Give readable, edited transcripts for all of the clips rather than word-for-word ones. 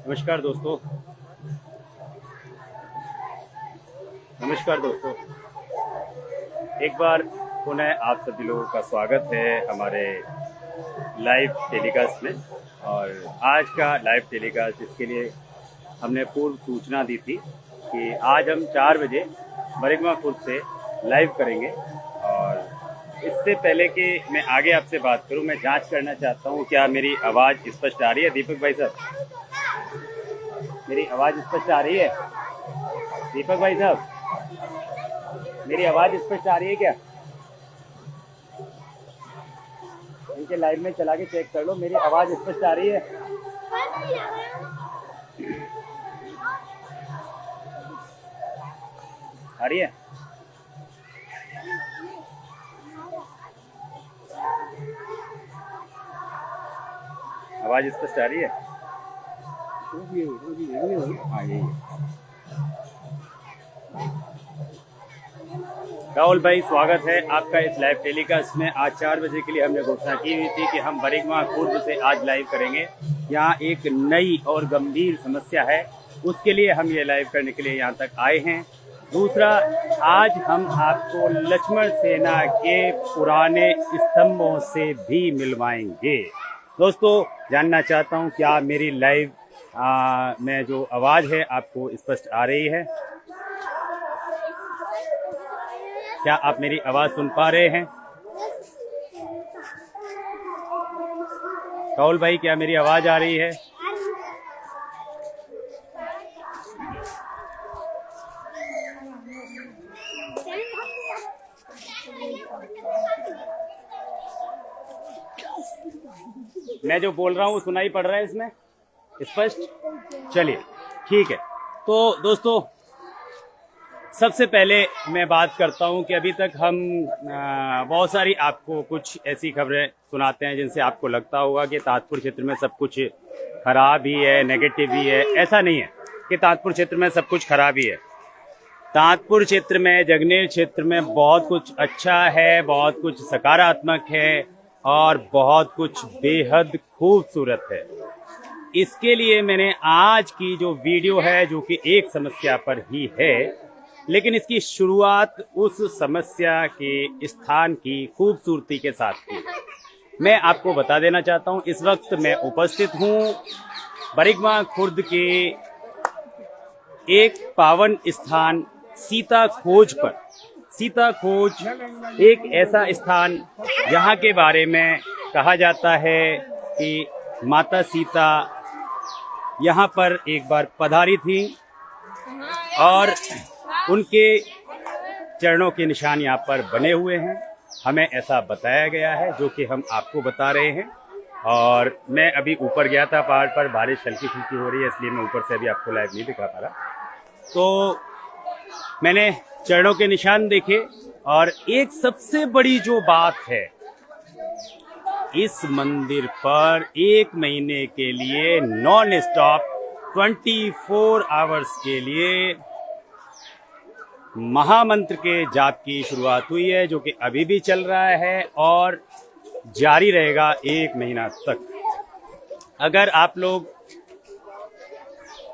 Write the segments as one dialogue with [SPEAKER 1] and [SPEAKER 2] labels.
[SPEAKER 1] नमस्कार दोस्तों, एक बार पुनः आप सभी लोगों का स्वागत है हमारे लाइव टेलीकास्ट में। और आज का लाइव टेलीकास्ट, इसके लिए हमने पूर्व सूचना दी थी कि आज हम 4 बजे बरिगमा खुर्द से लाइव करेंगे। और इससे पहले कि मैं आगे आपसे बात करूं, मैं जांच करना चाहता हूं क्या मेरी आवाज़ स्पष्ट आ रही है। दीपक भाई साहब, मेरी आवाज़ स्पष्ट आ रही है? दीपक भाई साहब, मेरी आवाज़ स्पष्ट आ रही है क्या? इनके लाइव में चला के चेक कर लो, मेरी आवाज़ स्पष्ट आ रही है? आ रही है? आवाज़ स्पष्ट आ रही है? हाँ, यही है। राहुल भाई, स्वागत है आपका इस लाइव टेलीकास्ट में। आज 4 बजे के लिए हमने घोषणा की हुई थी कि हम बरिगमा खुर्द से आज लाइव करेंगे। यहाँ एक नई और गंभीर समस्या है, उसके लिए हम ये लाइव करने के लिए यहाँ तक आए हैं। दूसरा, आज हम आपको लक्ष्मण सेना के पुराने स्तंभों से भी मिलवाएंगे। दोस्तों, जानना चाहता हूँ क्या मेरी लाइव में जो आवाज़ है आपको स्पष्ट आ रही है? क्या आप मेरी आवाज़ सुन पा रहे हैं? राहुल भाई, क्या मेरी आवाज़ आ रही है? मैं जो बोल रहा हूँ सुनाई पड़ रहा है इसमें स्पष्ट? चलिए, ठीक है। तो दोस्तों, सबसे पहले मैं बात करता हूं कि अभी तक हम बहुत सारी आपको कुछ ऐसी खबरें सुनाते हैं जिनसे आपको लगता होगा कि ताजपुर क्षेत्र में सब कुछ खराब ही है, नेगेटिव ही है। ऐसा नहीं है कि ताजपुर क्षेत्र में सब कुछ खराब ही है। ताजपुर क्षेत्र में, जगनेर क्षेत्र में बहुत कुछ अच्छा है, बहुत कुछ सकारात्मक है और बहुत कुछ बेहद खूबसूरत है। इसके लिए मैंने आज की जो वीडियो है, जो कि एक समस्या पर ही है, लेकिन इसकी शुरुआत उस समस्या के स्थान की खूबसूरती के साथ की। मैं आपको बता देना चाहता हूं, इस वक्त मैं उपस्थित हूं बरिगमा खुर्द के एक पावन स्थान सीता खोज पर। सीता खोज एक ऐसा स्थान जहां के बारे में कहा जाता है कि माता सीता यहां पर एक बार पधारी थी और उनके चरणों के निशान यहाँ पर बने हुए हैं। हमें ऐसा बताया गया है, जो कि हम आपको बता रहे हैं। और मैं अभी ऊपर गया था पहाड़ पर, बारिश हल्की फुल्की हो रही है, इसलिए मैं ऊपर से अभी आपको लाइव नहीं दिखा पा रहा। तो मैंने चरणों के निशान देखे और एक सबसे बड़ी जो बात है, इस मंदिर पर 1 महीने के लिए नॉन स्टॉप 24 आवर्स के लिए महामंत्र के जाप की शुरुआत हुई है, जो कि अभी भी चल रहा है और जारी रहेगा 1 महीना तक। अगर आप लोग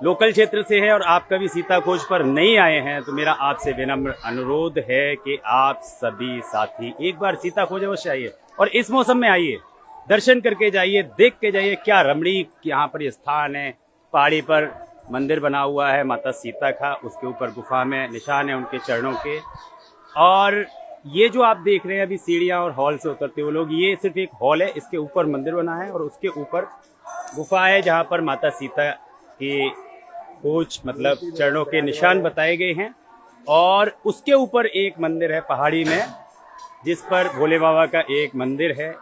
[SPEAKER 1] लोकल क्षेत्र से हैं और आप कभी सीता खोज पर नहीं आए हैं, तो मेरा आपसे विनम्र अनुरोध है कि आप सभी साथी एक बार सीता खोज अवश्य आइए और इस मौसम में आइए, दर्शन करके जाइए, देख के जाइए। क्या रमणीक यहाँ पर स्थान है। पहाड़ी पर मंदिर बना हुआ है माता सीता का, उसके ऊपर गुफा में निशान है उनके चरणों के। और ये जो आप देख रहे हैं अभी सीढ़ियाँ और हॉल से उतरते हुए लोग, ये सिर्फ एक हॉल है, इसके ऊपर मंदिर बना है और उसके ऊपर गुफा है जहाँ पर माता सीता की खोज मतलब चरणों के निशान बताए गए हैं। और उसके ऊपर एक मंदिर है पहाड़ी में, जिस पर भोले बाबा का एक मंदिर है।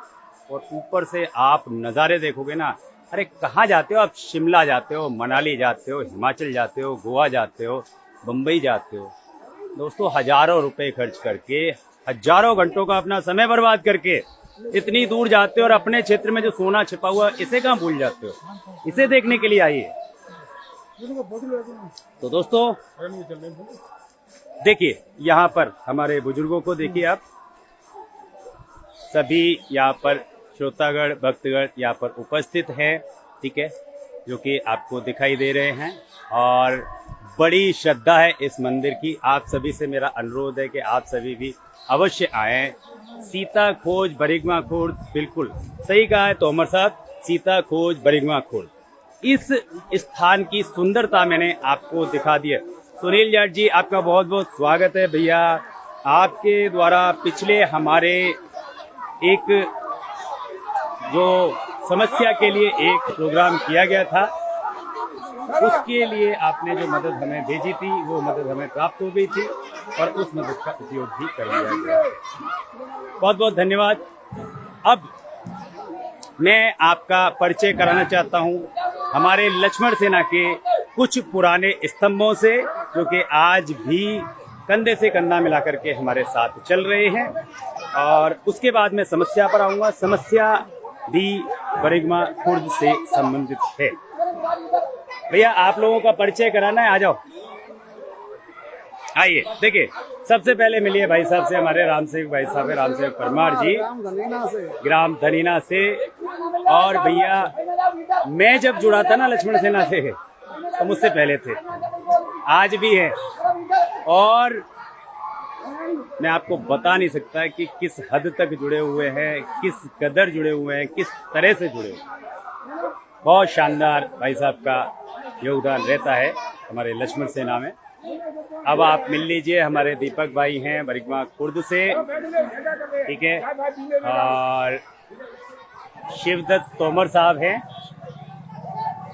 [SPEAKER 1] और ऊपर से आप नज़ारे देखोगे ना, अरे कहाँ जाते हो आप? शिमला जाते हो, मनाली जाते हो, हिमाचल जाते हो, गोवा जाते हो, बम्बई जाते हो। दोस्तों, हजारों रुपए खर्च करके, हजारों घंटों का अपना समय बर्बाद करके इतनी दूर जाते हो और अपने क्षेत्र में जो सोना छिपा हुआ, इसे कहाँ भूल जाते हो? इसे देखने के लिए आइए। तो दोस्तों देखिए, यहाँ पर हमारे बुजुर्गों को देखिए आप, सभी यहाँ पर श्रोतागण भक्तगण यहाँ पर उपस्थित है, ठीक है, जो कि आपको दिखाई दे रहे हैं और बड़ी श्रद्धा है इस मंदिर की। आप सभी से मेरा अनुरोध है कि आप सभी भी अवश्य आएँ। सीता खोज बरिगमा खुर्द, बिल्कुल सही कहा है तोमर साहब, सीता खोज बरिगमा खुर्द। इस स्थान की सुंदरता मैंने आपको दिखा दी है। सुनील जाट जी, आपका बहुत बहुत स्वागत है भैया। आपके द्वारा पिछले हमारे एक जो समस्या के लिए एक प्रोग्राम किया गया था, उसके लिए आपने जो मदद हमें भेजी थी वो मदद हमें प्राप्त हो गई थी और उस मदद का उपयोग भी कर लिया गया। बहुत बहुत धन्यवाद। अब मैं आपका परिचय कराना चाहता हूं हमारे लक्ष्मण सेना के कुछ पुराने स्तंभों से, जो कि आज भी कंधे से कंधा मिलाकर के हमारे साथ चल रहे हैं। और उसके बाद मैं समस्या पर आऊंगा। समस्या भी बरिगमा खुर्द से संबंधित है। भैया आप लोगों का परिचय कराना है, आ जाओ, आइए। देखिए, सबसे पहले मिलिए भाई साहब से, हमारे रामसेवक भाई साहब है, रामसेवक परमार जी, ग्राम धनीना से। और भैया मैं जब जुड़ा था ना लक्ष्मण सेना से, तो मुझसे पहले थे, आज भी है। और मैं आपको बता नहीं सकता कि किस हद तक जुड़े हुए हैं, किस कदर जुड़े हुए हैं, किस तरह से जुड़े हुए हैं। बहुत शानदार भाई साहब का योगदान रहता है हमारे लक्ष्मण सेना में। अब आप मिल लीजिए, हमारे दीपक भाई हैं बरिगमा खुर्द से, ठीक है, और शिवदत्त तोमर साहब हैं,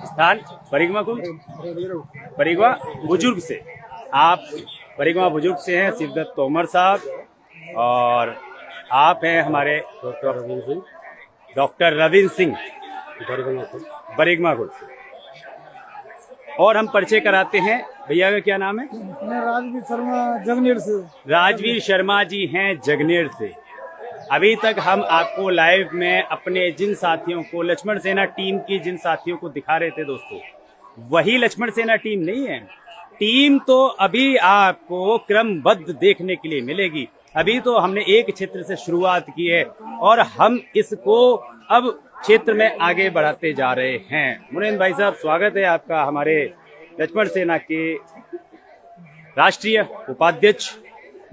[SPEAKER 1] स्थान बरिगमा खुर्द, बरिगमा बुजुर्ग से। आप बरिगमा बुजुर्ग से हैं शिवदत्त तोमर साहब, और आप हैं हमारे डॉक्टर रविंद्र सिंह बरिगमा खुर्द से। और हम परिचय कराते हैं, भैया का क्या नाम है?
[SPEAKER 2] मैं राजवीर शर्मा जगनेर से।
[SPEAKER 1] राजवीर शर्मा जी हैं जगनेर से। अभी तक हम आपको लाइव में अपने जिन साथियों को, लक्ष्मण सेना टीम की जिन साथियों को दिखा रहे थे दोस्तों, वही लक्ष्मण सेना टीम नहीं है। टीम तो अभी आपको क्रमबद्ध देखने के लिए मिलेगी। अभी तो हमने एक क्षेत्र से शुरुआत की है और हम इसको अब क्षेत्र में आगे बढ़ाते जा रहे हैं। मुनींद्र भाई साहब, स्वागत है आपका हमारे लक्ष्मण सेना के राष्ट्रीय उपाध्यक्ष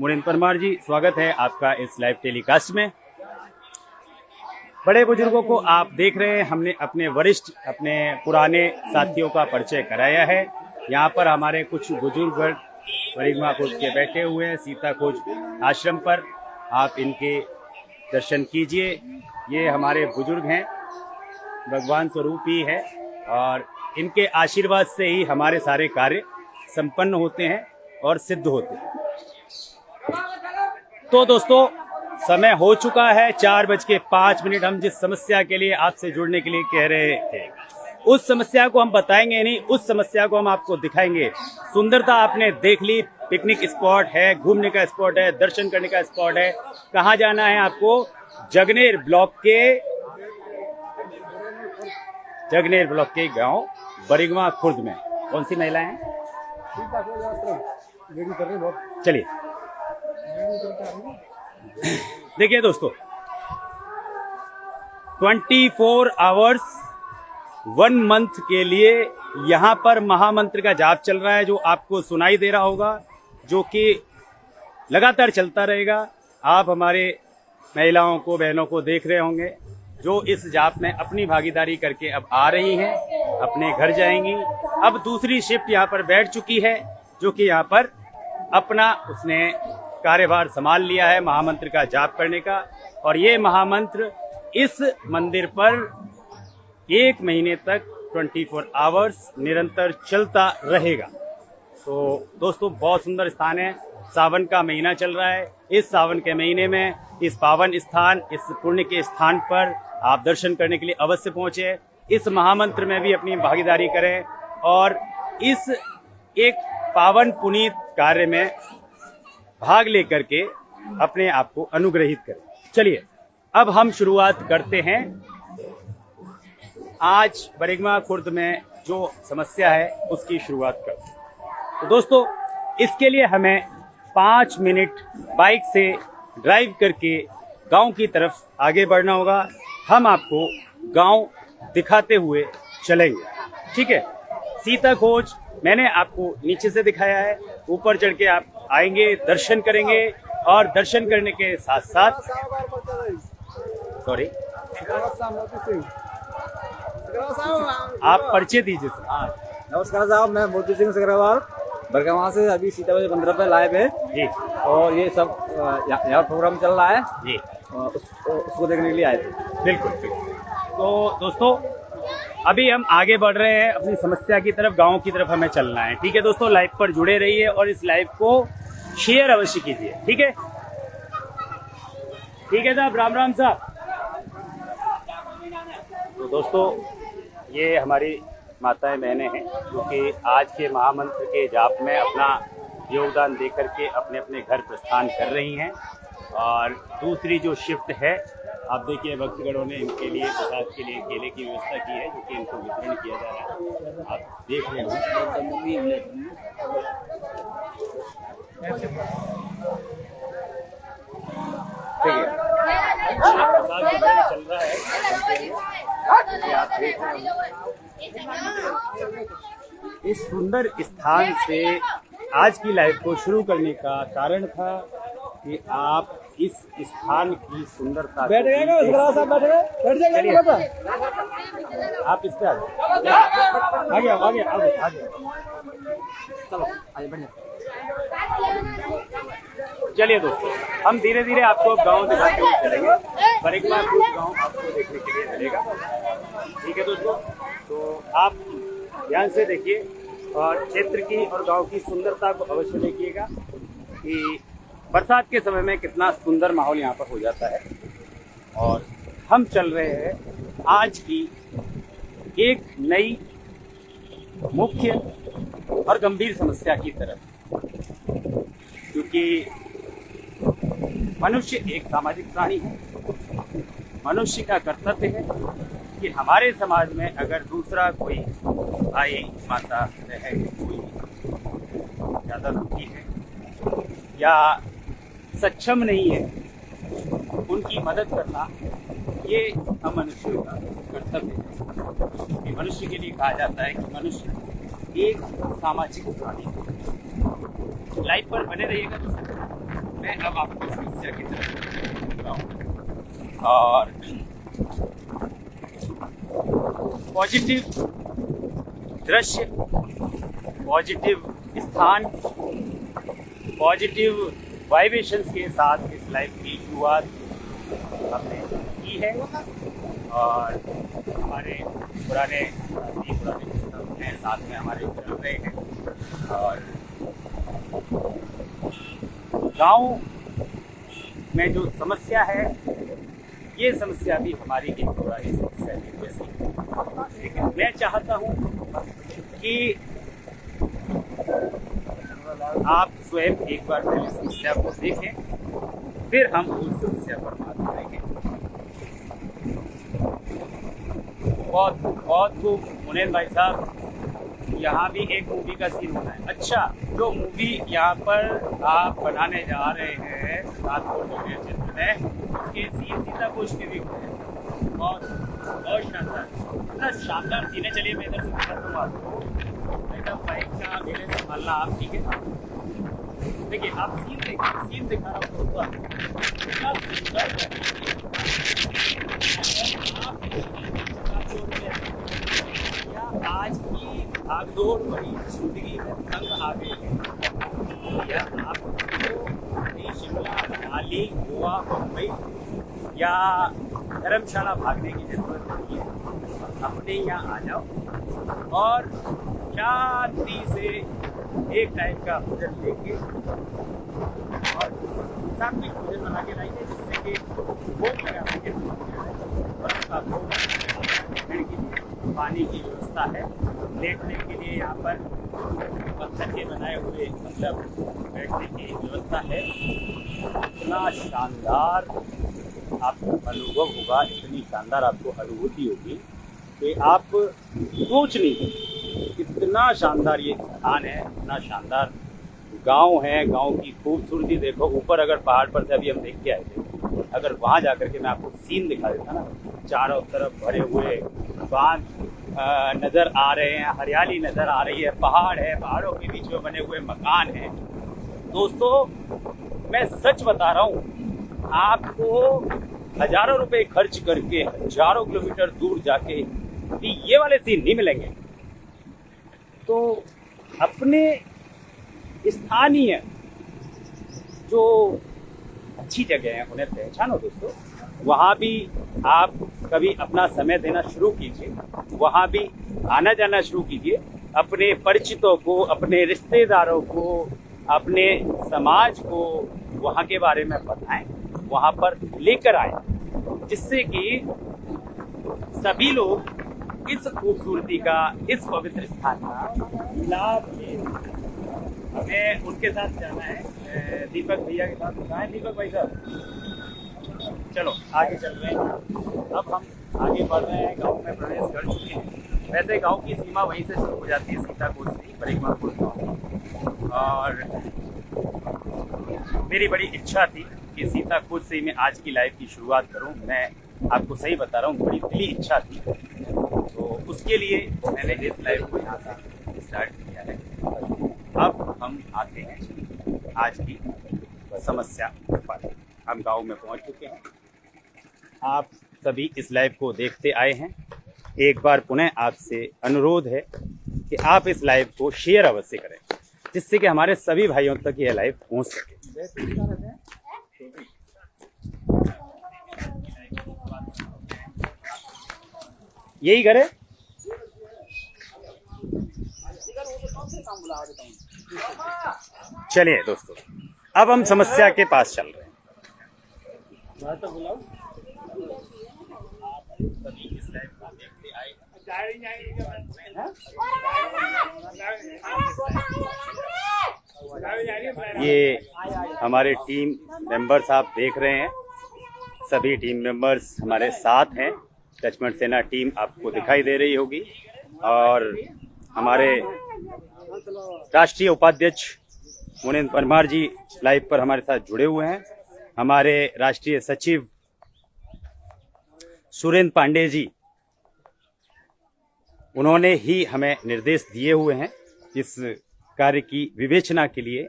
[SPEAKER 1] मुनींद्र परमार जी, स्वागत है आपका इस लाइव टेलीकास्ट में। बड़े बुजुर्गों को आप देख रहे हैं, हमने अपने वरिष्ठ, अपने पुराने साथियों का परिचय कराया है। यहाँ पर हमारे कुछ बुजुर्ग बरिगमा खुर्द के बैठे हुए हैं सीता खोज आश्रम पर, आप इनके दर्शन कीजिए। ये हमारे बुजुर्ग हैं, भगवान स्वरूप ही है, और इनके आशीर्वाद से ही हमारे सारे कार्य संपन्न होते हैं और सिद्ध होते हैं। तो दोस्तों, समय हो चुका है 4:05। हम जिस समस्या के लिए आपसे जुड़ने के लिए कह रहे थे, उस समस्या को हम बताएंगे नहीं, उस समस्या को हम आपको दिखाएंगे। सुंदरता आपने देख ली, पिकनिक स्पॉट है, घूमने का स्पॉट है, दर्शन करने का स्पॉट है। कहाँ जाना है आपको? जगनेर ब्लॉक के गांव बरिगमा खुर्द में। कौन सी महिलाएं हैं? चलिए देखिए दोस्तों, 24 आवर्स 1 मंथ के लिए यहाँ पर महामंत्र का जाप चल रहा है, जो आपको सुनाई दे रहा होगा, जो कि लगातार चलता रहेगा। आप हमारे महिलाओं को, बहनों को देख रहे होंगे, जो इस जाप में अपनी भागीदारी करके अब आ रही हैं, अपने घर जाएंगी। अब दूसरी शिफ्ट यहाँ पर बैठ चुकी है, जो कि यहाँ पर अपना उसने कार्यभार संभाल लिया है महामंत्र का जाप करने का। और ये महामंत्र इस मंदिर पर 1 महीने तक 24 आवर्स निरंतर चलता रहेगा। तो दोस्तों, बहुत सुंदर स्थान है। सावन का महीना चल रहा है। इस सावन के महीने में इस पावन स्थान, इस पुण्य के स्थान पर आप दर्शन करने के लिए अवश्य पहुंचे। इस महामंत्र में भी अपनी भागीदारी करें और इस एक पावन पुनीत कार्य में भाग लेकर के अपने आप को अनुग्रहित करें। चलिए, अब हम शुरुआत करते हैं। आज बरिगमा खुर्द में जो समस्या है उसकी शुरुआत करते हैं। तो दोस्तों, इसके लिए हमें 5 मिनट बाइक से ड्राइव करके गांव की तरफ आगे बढ़ना होगा। हम आपको गांव दिखाते हुए चलेंगे, ठीक है। सीता खोज मैंने आपको नीचे से दिखाया है, ऊपर चढ़ के आप आएंगे, दर्शन करेंगे और दर्शन करने के साथ साथ सॉरी आप परिचय दीजिए सर।
[SPEAKER 3] नमस्कार साहब, मैं मोती सिंह अग्रवाल बरगवा से अभी सीता खोज 15 पे लाइव है
[SPEAKER 1] जी।
[SPEAKER 3] और ये सब यहाँ प्रोग्राम चल रहा है
[SPEAKER 1] जी,
[SPEAKER 3] उसको देखने के लिए आए थे।
[SPEAKER 1] बिल्कुल। तो दोस्तों अभी हम आगे बढ़ रहे हैं अपनी समस्या की तरफ, गांव की तरफ हमें चलना है, ठीक है दोस्तों। लाइव पर जुड़े रहिए और इस लाइव को शेयर अवश्य कीजिए, ठीक है। ठीक है साहब, राम राम साहब। तो दोस्तों ये हमारी माताएं बहनें हैं जो कि आज के महामंत्र के जाप में अपना योगदान दे करके अपने अपने घर प्रस्थान कर रही हैं। और दूसरी जो शिफ्ट है, आप देखिए भक्तगणों ने इनके लिए प्रसाद के लिए केले की व्यवस्था की है जो कि इनको वितरण किया जा रहा है, आप देख रहे हैं। ठीक है, प्रसाद वितरण चल रहा है, आप देख रहे हैं। इस सुंदर स्थान से आज की लाइव को शुरू करने का कारण था कि आप इस स्थान की सुंदरता को चलिए, आप इस पे आगे
[SPEAKER 3] चलो आइए बढ़िया।
[SPEAKER 1] चलिए दोस्तों, हम धीरे धीरे आपको गांव दिखाते हुए चलेंगे। परिक्रमा ग्रुप गांव आपको देखने के लिए मिलेगा, ठीक है दोस्तों। तो आप ध्यान से देखिए और क्षेत्र की और गांव की सुंदरता को अवश्य देखिएगा कि बरसात के समय में कितना सुंदर माहौल यहाँ पर हो जाता है। और हम चल रहे हैं आज की एक नई मुख्य और गंभीर समस्या की तरफ, क्योंकि मनुष्य एक सामाजिक प्राणी है। मनुष्य का कर्तव्य है कि हमारे समाज में अगर दूसरा कोई भाई माता बहन कोई ज़्यादा दुखी है या सक्षम नहीं है, उनकी मदद करना ये हम मनुष्य का कर्तव्य है। कि मनुष्य के लिए कहा जाता है कि मनुष्य एक सामाजिक प्राणी है। लाइफ पर बने रहिएगा दोस्तों, मैं अब आपको समस्या की तरफ बताऊंगा। और पॉजिटिव दृश्य, पॉजिटिव स्थान, पॉजिटिव वाइब्रेशंस के साथ इस लाइफ की शुरुआत हमने की है। और हमारे पुराने पुस्तक हैं साथ में हमारे चल रहे हैं। और गांव में जो समस्या है, ये समस्या भी हमारी एक पुरानी समस्या है जैसी। लेकिन मैं चाहता हूँ कि आप स्वयं एक बार पहले समस्या को देखें, फिर हम उस समस्या पर बात करेंगे। बहुत खूब मुनीन भाई साहब, यहाँ भी एक मूवी का सीन होना है। अच्छा, जो मूवी यहाँ पर आप बनाने जा रहे हैं नागपुर जोगिया क्षेत्र में, उसके सीन सीता खोज के भी होते हैं। बहुत शानदार, इतना शानदार सीन है। चलिए मैं इधर से दिखाता हूँ आपको। एकदम बाइक का बैलेंस संभालना आप, ठीक है। देखिए आप सीन देखिए, सीन दिखा रहा हूँ कितना सुंदर। आज की भागदौड़ भरी जिंदगी में तंग आ गई है, या आपको शिमला, मनाली, गोवा, मुंबई या धर्मशाला भागने की जरूरत नहीं है। अपने यहाँ आ जाओ और शांति से एक टाइम का भोजन लेके और सात्विक भोजन बना के लाइए, जिससे कि भोग लगा सके। और उसका भोग पानी की व्यवस्था है, लेटने के लिए यहाँ पर पत्थर के बनाए हुए मतलब बैठने की व्यवस्था है। इतना शानदार आपको अनुभव होगा, इतनी शानदार आपको अनुभूति होगी कि आप सोच नहीं, इतना शानदार ये स्थान है, इतना शानदार गांव है। गांव की खूबसूरती देखो, ऊपर अगर पहाड़ पर से अभी हम देख के आए थे अगर वहां जाकर के मैं आपको सीन दिखा देता ना, चारों तरफ भरे हुए बांध नजर आ रहे हैं, हरियाली नजर आ रही है, पहाड़ है, पहाड़ों के बीच में बने हुए मकान हैं। दोस्तों मैं सच बता रहा हूँ, आपको हजारों रुपए खर्च करके हजारों किलोमीटर दूर जाके भी ये वाले सीन नहीं मिलेंगे। तो अपने स्थानीय जो अच्छी जगह है उन्हें पहचानो दोस्तों, वहाँ भी आप कभी अपना समय देना शुरू कीजिए, वहाँ भी आना जाना शुरू कीजिए, अपने परिचितों को, अपने रिश्तेदारों को, अपने समाज को वहाँ के बारे में बताएं, वहाँ पर लेकर आए, जिससे कि सभी लोग इस खूबसूरती का, इस पवित्र स्थान का लाभ लें। हमें उनके साथ जाना है, दीपक भैया के साथ। बताएं दीपक भाई साहब, चलो आगे चल रहे हैं। अब हम आगे बढ़ रहे हैं, गांव में प्रवेश कर चुके हैं। वैसे गांव की सीमा वहीं से शुरू हो जाती है, सीताकोट से, परिक्रमा गाँव। और मेरी बड़ी इच्छा थी कि सीताकोट से मैं आज की लाइव की शुरुआत करूं। मैं आपको सही बता रहा हूं, बड़ी दिली इच्छा थी, तो उसके लिए मैंने इस लाइव को यहाँ से स्टार्ट किया है। अब हम आते हैं आज की समस्या पर। हम गांव में पहुंच चुके हैं, आप सभी इस लाइव को देखते आए हैं। एक बार पुनः आपसे अनुरोध है कि आप इस लाइव को शेयर अवश्य करें, जिससे कि हमारे सभी भाइयों तक यह लाइव पहुंच सके। यही करे। चलिए दोस्तों, अब हम समस्या के पास चल रहे हैं। सभी इस लाइव को देखते आए हैं। ये हमारे टीम मेंबर्स आप देख रहे हैं, सभी टीम मेंबर्स हमारे साथ हैं। लक्ष्मण सेना टीम आपको दिखाई दे रही होगी, और हमारे राष्ट्रीय उपाध्यक्ष मुनीन्द्र परमार जी लाइव पर हमारे साथ जुड़े हुए हैं। हमारे राष्ट्रीय सचिव सुरेंद्र पांडे जी, उन्होंने ही हमें निर्देश दिए हुए हैं इस कार्य की विवेचना के लिए,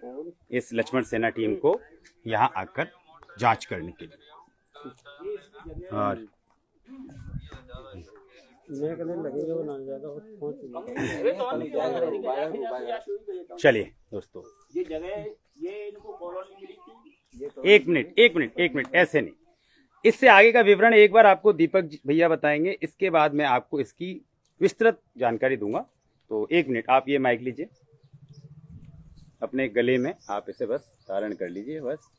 [SPEAKER 1] इस लक्ष्मण सेना टीम को यहाँ आकर जांच करने के लिए। और चलिए दोस्तों, ये जगह, ये इनको कॉलोनी मिली थी। एक मिनट, ऐसे नहीं, इससे आगे का विवरण एक बार आपको दीपक भैया बताएंगे, इसके बाद मैं आपको इसकी विस्तृत जानकारी दूंगा। तो एक मिनट, आप ये माइक लीजिए अपने गले में, आप इसे बस धारण कर लीजिए, बस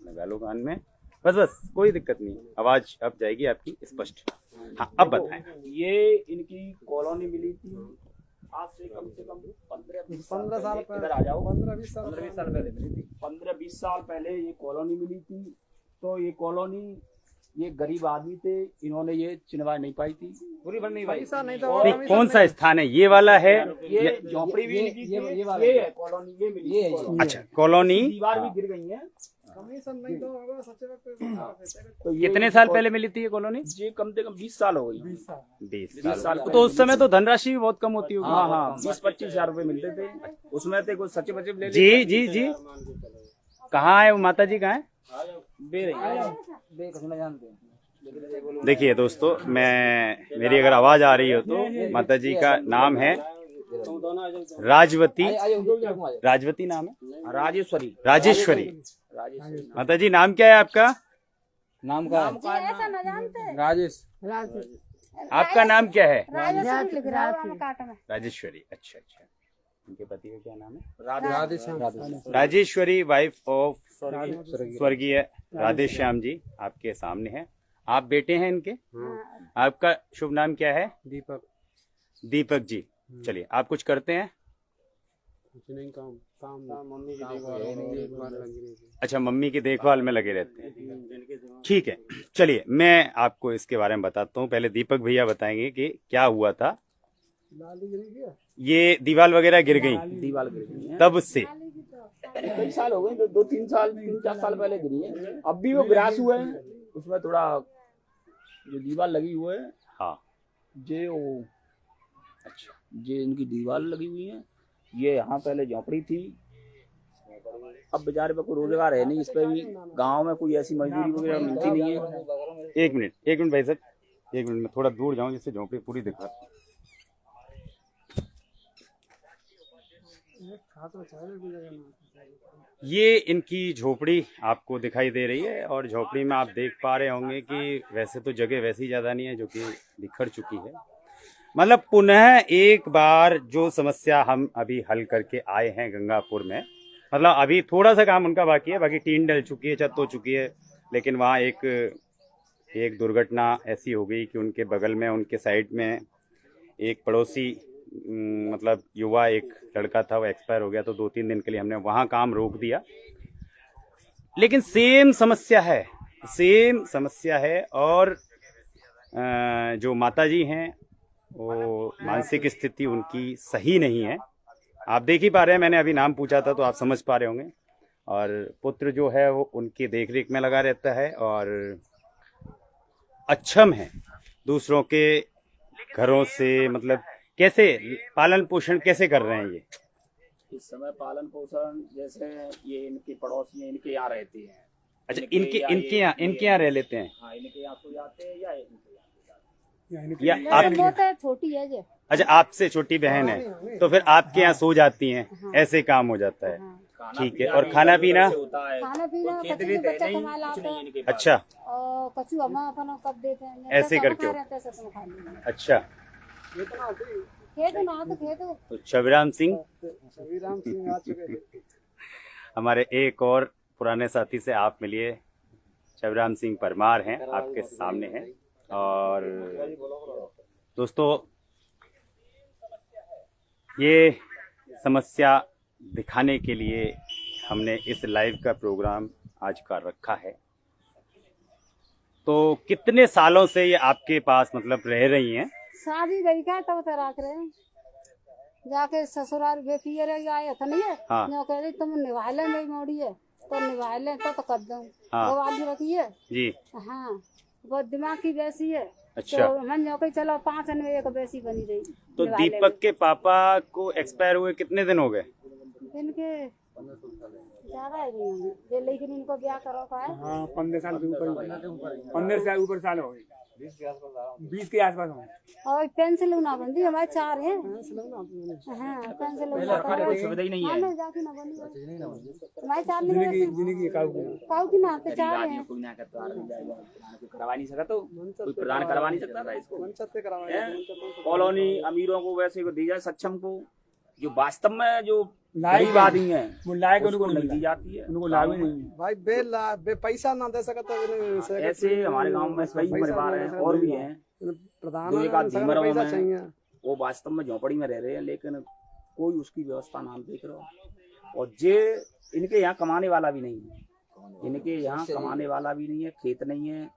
[SPEAKER 1] लगा लो कान में, बस कोई दिक्कत नहीं, आवाज अब जाएगी आपकी स्पष्ट। हाँ, अब बताएं।
[SPEAKER 4] ये इनकी कॉलोनी मिली थी आज से कम 15 साल पहले। इधर आ जाओ, 15-20 साल पहले मिली थी। 15-20 साल पहले ये कॉलोनी मिली थी। तो ये कॉलोनी, ये गरीब आदमी थे, इन्होंने ये चिनवा नहीं पाई थी, पूरी बन नहीं पाई।
[SPEAKER 1] नहीं, कौन सा स्थान है? ये वाला है,
[SPEAKER 4] ये झोपड़ी भी इनकी थी, ये है कॉलोनी, ये मिली।
[SPEAKER 1] अच्छा, कॉलोनी
[SPEAKER 4] दीवार भी गिर गई है।
[SPEAKER 1] तो कितने साल पहले मिली थी ये कॉलोनी?
[SPEAKER 4] ये कम से कम 20 साल हो गई।
[SPEAKER 1] 20 साल। तो उस समय तो धनराशि भी बहुत कम होती होगी।
[SPEAKER 4] हाँ, 20-25 हजार रुपए मिलते थे उसमें, थे कुछ सचिव ले।
[SPEAKER 1] जी। कहाँ है वो माता जी, कहाँ है? देखिए दोस्तों, मेरी अगर आवाज आ रही हो तो माता जी का नाम है राजवती नाम है, राजेश्वरी। माता जी नाम क्या है आपका?
[SPEAKER 3] नाम का राजेश।
[SPEAKER 1] आपका नाम क्या है?
[SPEAKER 5] राजेश्वरी।
[SPEAKER 1] अच्छा। उनके पति का क्या नाम है? राजेश्वरी, वाइफ ऑफ स्वर्गीय राधेश्याम जी आपके सामने है। आप बेटे हैं इनके? आपका शुभ नाम क्या है? दीपक जी। चलिए, आप कुछ करते हैं?
[SPEAKER 3] मम्मी की देखभाल।
[SPEAKER 1] अच्छा, मम्मी की देखभाल में लगे रहते हैं। ठीक है, चलिए मैं आपको इसके बारे में बताता हूँ। पहले दीपक भैया बताएंगे कि क्या हुआ था। ये दीवार वगैरह गिर गई,
[SPEAKER 4] दीवार गिर गई है।
[SPEAKER 1] तब से
[SPEAKER 4] कई साल हो गए, दो तीन साल 3-4 साल पहले गिरी है। अब भी वो ग्रास हुए हैं, उसमें थोड़ा जो दीवार लगी हुई है,
[SPEAKER 1] हाँ
[SPEAKER 4] जे वो
[SPEAKER 1] अच्छा
[SPEAKER 4] जे इनकी दीवार लगी हुई है। ये यहाँ पहले झोपड़ी थी, अब बेचारे पे कोई रोजगार है नहीं, इस पे भी गांव में कोई ऐसी मजदूरी वगैरह मिलती नहीं है।
[SPEAKER 1] एक मिनट भाई साहब, एक मिनट, मैं थोड़ा दूर जाऊं जिससे झोंपड़ी पूरी दिखा। ये इनकी झोपड़ी आपको दिखाई दे रही है और झोपड़ी में आप देख पा रहे होंगे कि वैसे तो जगह वैसी ज़्यादा नहीं है, जो कि बिखर चुकी है। मतलब पुनः एक बार जो समस्या हम अभी हल करके आए हैं गंगापुर में, मतलब अभी थोड़ा सा काम उनका बाकी है, बाकी टीन डल चुकी है, छत हो चुकी है, लेकिन वहाँ एक दुर्घटना ऐसी हो गई कि उनके बगल में, उनके साइड में एक पड़ोसी मतलब युवा एक लड़का था, वो एक्सपायर हो गया, तो 2-3 दिन के लिए हमने वहाँ काम रोक दिया। लेकिन सेम समस्या है और जो माताजी हैं वो मानसिक स्थिति उनकी सही नहीं है। आप देख ही पा रहे हैं, मैंने अभी नाम पूछा था तो आप समझ पा रहे होंगे। और पुत्र जो है वो उनकी देखरेख में लगा रहता है और अक्षम है दूसरों के घरों से, मतलब कैसे पालन पोषण कैसे कर रहे हैं ये
[SPEAKER 4] इस समय? पालन पोषण जैसे ये इनके पड़ोसी इनके यहाँ रहते हैं।
[SPEAKER 1] अच्छा, इनके यहाँ रह लेते हैं?
[SPEAKER 4] हाँ, इनके यहाँ सो जाते हैं या
[SPEAKER 1] या आप
[SPEAKER 5] छोटी है जो।
[SPEAKER 1] अच्छा, आपसे छोटी बहन है तो फिर आपके यहाँ सो जाती हैं, ऐसे काम हो जाता है। ठीक है, और खाना पीना?
[SPEAKER 5] बच्चा कमा लाते हैं।
[SPEAKER 1] अच्छा,
[SPEAKER 5] और कछु हम अपन कब देते हैं,
[SPEAKER 1] ऐसे करके हो। अच्छा,
[SPEAKER 5] खेत ना तो खेत
[SPEAKER 1] तो छविराम सिंह हमारे एक और पुराने साथी से आप मिलिए। छविराम सिंह परमार हैं, आपके सामने हैं। और दोस्तों, ये समस्या दिखाने के लिए हमने इस लाइव का प्रोग्राम आज का रखा है। तो कितने सालों से ये आपके पास मतलब रह रही हैं?
[SPEAKER 5] शादी गई का तब तो रख रहे हैं, जाके ससुराल बेटिया रह आए तो नहीं है।
[SPEAKER 1] हाँ।
[SPEAKER 5] जो कह रही तुम निभा ले, मेरी मोड़ी है तो निभा ले तो कर दूं।
[SPEAKER 1] हाँ।
[SPEAKER 5] वो वाली रखी है
[SPEAKER 1] जी।
[SPEAKER 5] हाँ, वो दिमाग की वैसी है।
[SPEAKER 1] अच्छा।
[SPEAKER 5] तो मन जो कही चलो 5 दिन में एक वैसी बनी रही।
[SPEAKER 1] तो दीपक के पापा को एक्सपायर हुए कितने दिन हो गए?
[SPEAKER 5] इनके ज्यादा है ये, लेकिन इनको ब्याह करो का है।
[SPEAKER 2] हाँ 15 साल के ऊपर, 15 साल ऊपर साल हो गए, 20 के आसपास हो।
[SPEAKER 5] और पेंसिल ना बंदी हमारे 4 हैं। हाँ, पेंसिल
[SPEAKER 4] सुविधा ही नहीं है।
[SPEAKER 5] जाके ना बंदी हमारे 4 नहीं,
[SPEAKER 2] जिंदगी
[SPEAKER 5] काऊ की ना तो 4 हैं।
[SPEAKER 4] कोई ना करवा नहीं सकता, तो कोई प्रदान करवा नहीं सकता था इसको। कॉलोनी अमीरों को वैसे को दी जाए, सक्षम को, जो वास्तव में जो गरीब आदमी है
[SPEAKER 2] वो लायक
[SPEAKER 4] उनको नहीं दी जाती है,
[SPEAKER 2] उनको लाभ ही नहीं है।
[SPEAKER 3] भाई बे पैसा ना दे सकता तो
[SPEAKER 4] ऐसे हमारे गांव में कई परिवार हैं और भी हैं,
[SPEAKER 3] प्रधान
[SPEAKER 4] जो एक आध भीमराव
[SPEAKER 3] पैसा
[SPEAKER 4] में
[SPEAKER 3] चाहिए।
[SPEAKER 4] वो वास्तव में झोपड़ी में रह रहे हैं, लेकिन कोई उसकी व्यवस्था ना देख रहा हो। और जे इनके यहाँ कमाने वाला भी नहीं है, इनके यहाँ कमाने वाला भी नहीं है, खेत नहीं है।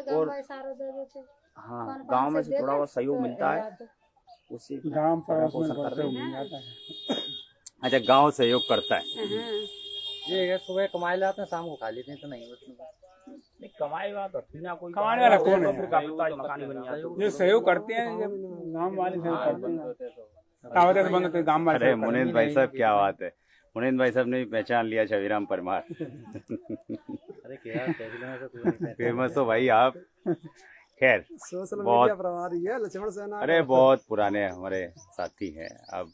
[SPEAKER 4] और हाँ, गांव में से थोड़ा बहुत सहयोग मिलता है, उससे
[SPEAKER 2] गांव
[SPEAKER 4] पोषण कर रहे हैं।
[SPEAKER 1] अच्छा, गांव सहयोग करता है।
[SPEAKER 3] ये सुबह कमाए लाते हैं, शाम को खा लेते हैं, तो नहीं
[SPEAKER 4] नहीं कमाएगा तो ना कोई
[SPEAKER 2] कमाने वाला कौन है?
[SPEAKER 4] फिर काफी मकान बन जाता है।
[SPEAKER 2] ये सहयोग करते हैं, जब गांव वाले सहयोग करते हैं, तावत से बंद तो गांव वाले।
[SPEAKER 1] अरे मुनींद भाई साहब, क्या बात है, मुनींद भाई साहब ने भी पहचान लिया छविराम परमार।
[SPEAKER 3] अरे क्या
[SPEAKER 1] फेमस हो भाई आप। खैर,
[SPEAKER 3] सोशल
[SPEAKER 1] बहुत-
[SPEAKER 3] मीडिया प्रभारी है लक्ष्मण सेना।
[SPEAKER 1] अरे बहुत पुराने हमारे साथी हैं। अब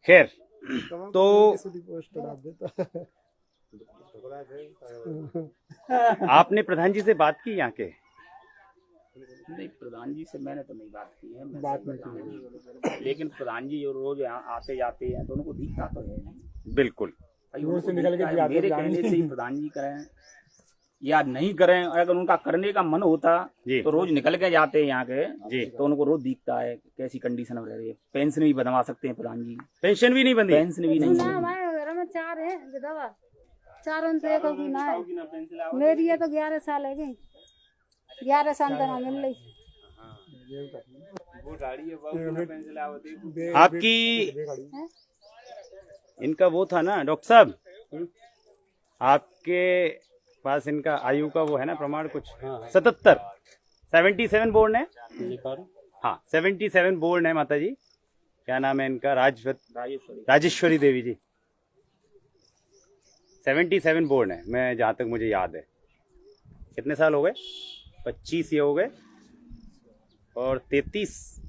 [SPEAKER 1] खैर, तो
[SPEAKER 3] पोस्ट डाल देता।
[SPEAKER 1] आपने प्रधान जी से बात की यहाँ के?
[SPEAKER 4] नहीं, प्रधान जी से मैंने तो नहीं बात की है,
[SPEAKER 2] बात नहीं की।
[SPEAKER 4] लेकिन प्रधान जी जो रोज यहाँ आते जाते हैं तो उनको दिखता तो है नहीं।
[SPEAKER 1] बिल्कुल।
[SPEAKER 4] भाई
[SPEAKER 2] रोज
[SPEAKER 4] उनको
[SPEAKER 2] से निकल के
[SPEAKER 4] दिखता है,
[SPEAKER 2] जाते
[SPEAKER 4] मेरे
[SPEAKER 2] जाते
[SPEAKER 4] कहने से ही प्रधान जी करें या नहीं करें, अगर उनका करने का मन होता
[SPEAKER 1] जी।
[SPEAKER 4] तो रोज निकल के जाते हैं यहाँ के
[SPEAKER 1] जी।
[SPEAKER 4] तो उनको रोज दिखता है कैसी कंडीशन में रह रही है। पेंशन भी बनवा सकते हैं प्रधान जी,
[SPEAKER 1] पेंशन भी नहीं बंदी?
[SPEAKER 4] पेंशन भी नहीं
[SPEAKER 5] ना
[SPEAKER 4] है।
[SPEAKER 5] हमारे घर में 4 हैं विधवा, 4 उनसे एक की ना है। मेरी है तो 11 साल है गई, 11 साल तक मिल रही।
[SPEAKER 1] आपकी इनका वो था ना डॉक्टर साहब, आपके पास इनका आयु का वो है ना प्रमाण कुछ? 77 77 बोर्ड है। हाँ 77 बोर्ड है माता जी। क्या नाम है इनका? राजेश्वरी देवी जी। 77 बोर्ड है, मैं जहाँ तक मुझे याद है। कितने साल हो गए? 25 ये हो गए और 33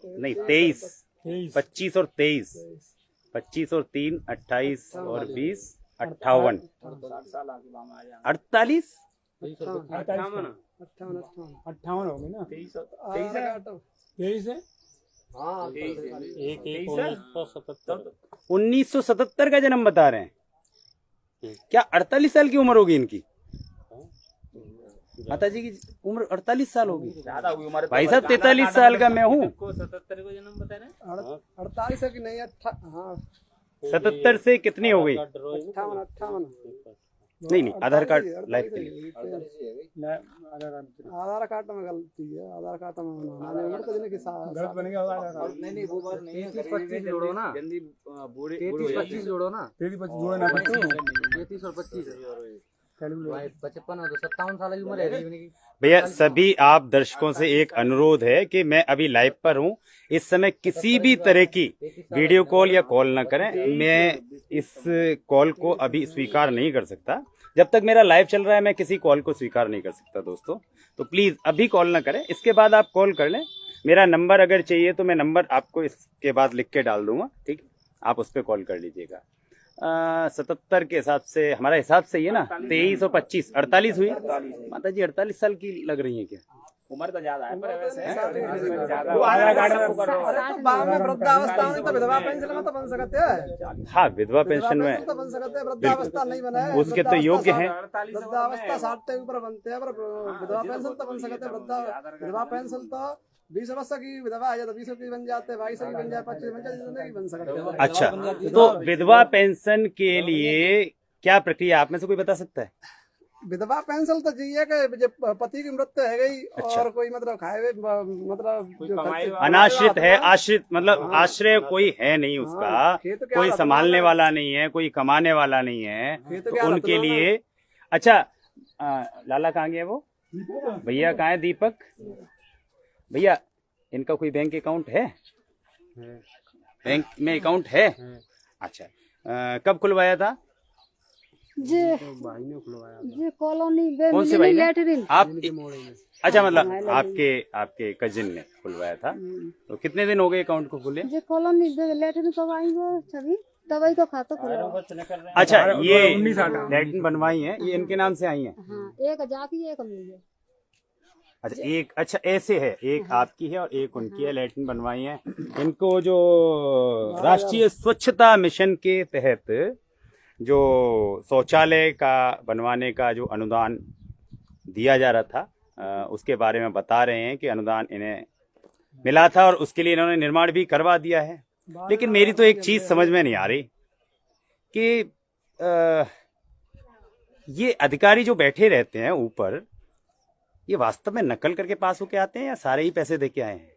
[SPEAKER 1] नहीं 23, 25 और 23, 25 और 3 28 और 20 58 48
[SPEAKER 2] 58 हो गए ना। 23 है।
[SPEAKER 1] 1977 का जन्म बता रहे हैं। क्या 48 साल की उम्र होगी इनकी? माता जी की उम्र 48 साल होगी।
[SPEAKER 4] ज्यादा हुई उम्र।
[SPEAKER 1] भाई साहब 43 साल का मैं हूँ।
[SPEAKER 3] 48 की नहीं,
[SPEAKER 1] 77 से कितनी हो गई?
[SPEAKER 3] 58
[SPEAKER 1] नहीं आधार कार्ड लाइफ के लिए।
[SPEAKER 3] आधार कार्ड में गलती है, आधार कार्ड में उम्र को देने की
[SPEAKER 2] गलत बनेगा
[SPEAKER 3] नहीं वो बात नहीं है। 33-25 जोड़ो ना, 33-25 जोड़ो ना,
[SPEAKER 2] 23-25 जोड़े ना
[SPEAKER 3] 33 और 25 55 और 57 साल की उम्र है इनकी।
[SPEAKER 1] भैया सभी आप दर्शकों से एक अनुरोध है कि मैं अभी लाइव पर हूँ, इस समय किसी भी तरह की वीडियो कॉल या कॉल ना करें। मैं इस कॉल को अभी स्वीकार नहीं कर सकता। जब तक मेरा लाइव चल रहा है मैं किसी कॉल को स्वीकार नहीं कर सकता दोस्तों। तो प्लीज अभी कॉल ना करें, इसके बाद आप कॉल कर लें। मेरा नंबर अगर चाहिए तो मैं नंबर आपको इसके बाद लिख के डाल दूंगा, ठीक, आप उस पर कॉल कर लीजिएगा। 77 के हिसाब से, हमारा हिसाब सही है ना? 23 और 25 48 हुई। माता जी 48 साल की लग रही है क्या?
[SPEAKER 4] उम्र तो ज्यादा है पर वैसे
[SPEAKER 2] वो आधार कार्ड में
[SPEAKER 3] बाद में वृद्धावस्था में तो विधवा पेंशन में तो बन सकते हैं।
[SPEAKER 1] हाँ विधवा पेंशन में
[SPEAKER 3] तो बन सकते हैं, वृद्धावस्था नहीं बना है।
[SPEAKER 1] उसके तो योग्य हैं।
[SPEAKER 3] वृद्धावस्था 60 के ऊपर बनते हैं, पर विधवा पेंशन तो बन सकते हैं। विधवा पेंशन तो 20 वर्ष की विधवा है तो 20 की बन जाते हैं, 22 की बन जाए, 25 बन जाए, जितने की बन सकते हैं।
[SPEAKER 1] अच्छा, तो विधवा पेंशन के लिए क्या प्रक्रिया, आप में से कोई बता सकता है?
[SPEAKER 3] विधवा पेंशन तो चाहिए कि जब पति की मृत्यु है गई और कोई मतलब खाए हुए मतलब जो
[SPEAKER 1] अनाश्रित है, आश्रित मतलब आश्रय कोई है नहीं उसका, कोई संभालने वाला नहीं है, कोई कमाने वाला नहीं है, तो उनके लिए। अच्छा लाला कहाँ गया वो भैया? कहाँ है दीपक भैया? इनका कोई बैंक अकाउंट है? बैंक में अकाउंट है? अच्छा कब खुलवाया था?
[SPEAKER 5] जी कॉलोनी
[SPEAKER 1] कौन से भाई ने?
[SPEAKER 5] लैटरिन
[SPEAKER 1] आप अच्छा मतलब आपके कजिन ने खुलवाया था। तो कितने दिन हो गए अकाउंट को खुले?
[SPEAKER 5] जी कॉलोनी लैटरिन कब आएंगे छवि तभी तो खाता खुला।
[SPEAKER 1] अच्छा ये लैट्रिन बनवाई है, ये इनके नाम से आई है?
[SPEAKER 5] हाँ एक जाकी एक मिली है।
[SPEAKER 1] अच्छा एक, अच्छा ऐसे है, एक आपकी है और एक उनकी है, लैट्रिन बनवाई है। इनको जो राष्ट्रीय स्वच्छता मिशन के तहत जो शौचालय का बनवाने का जो अनुदान दिया जा रहा था, उसके बारे में बता रहे हैं कि अनुदान इन्हें मिला था और उसके लिए इन्होंने निर्माण भी करवा दिया है। लेकिन मेरी तो एक चीज समझ में नहीं आ रही कि ये अधिकारी जो बैठे रहते हैं ऊपर, ये वास्तव में नकल करके पास होके आते हैं या सारे ही पैसे देके आए हैं?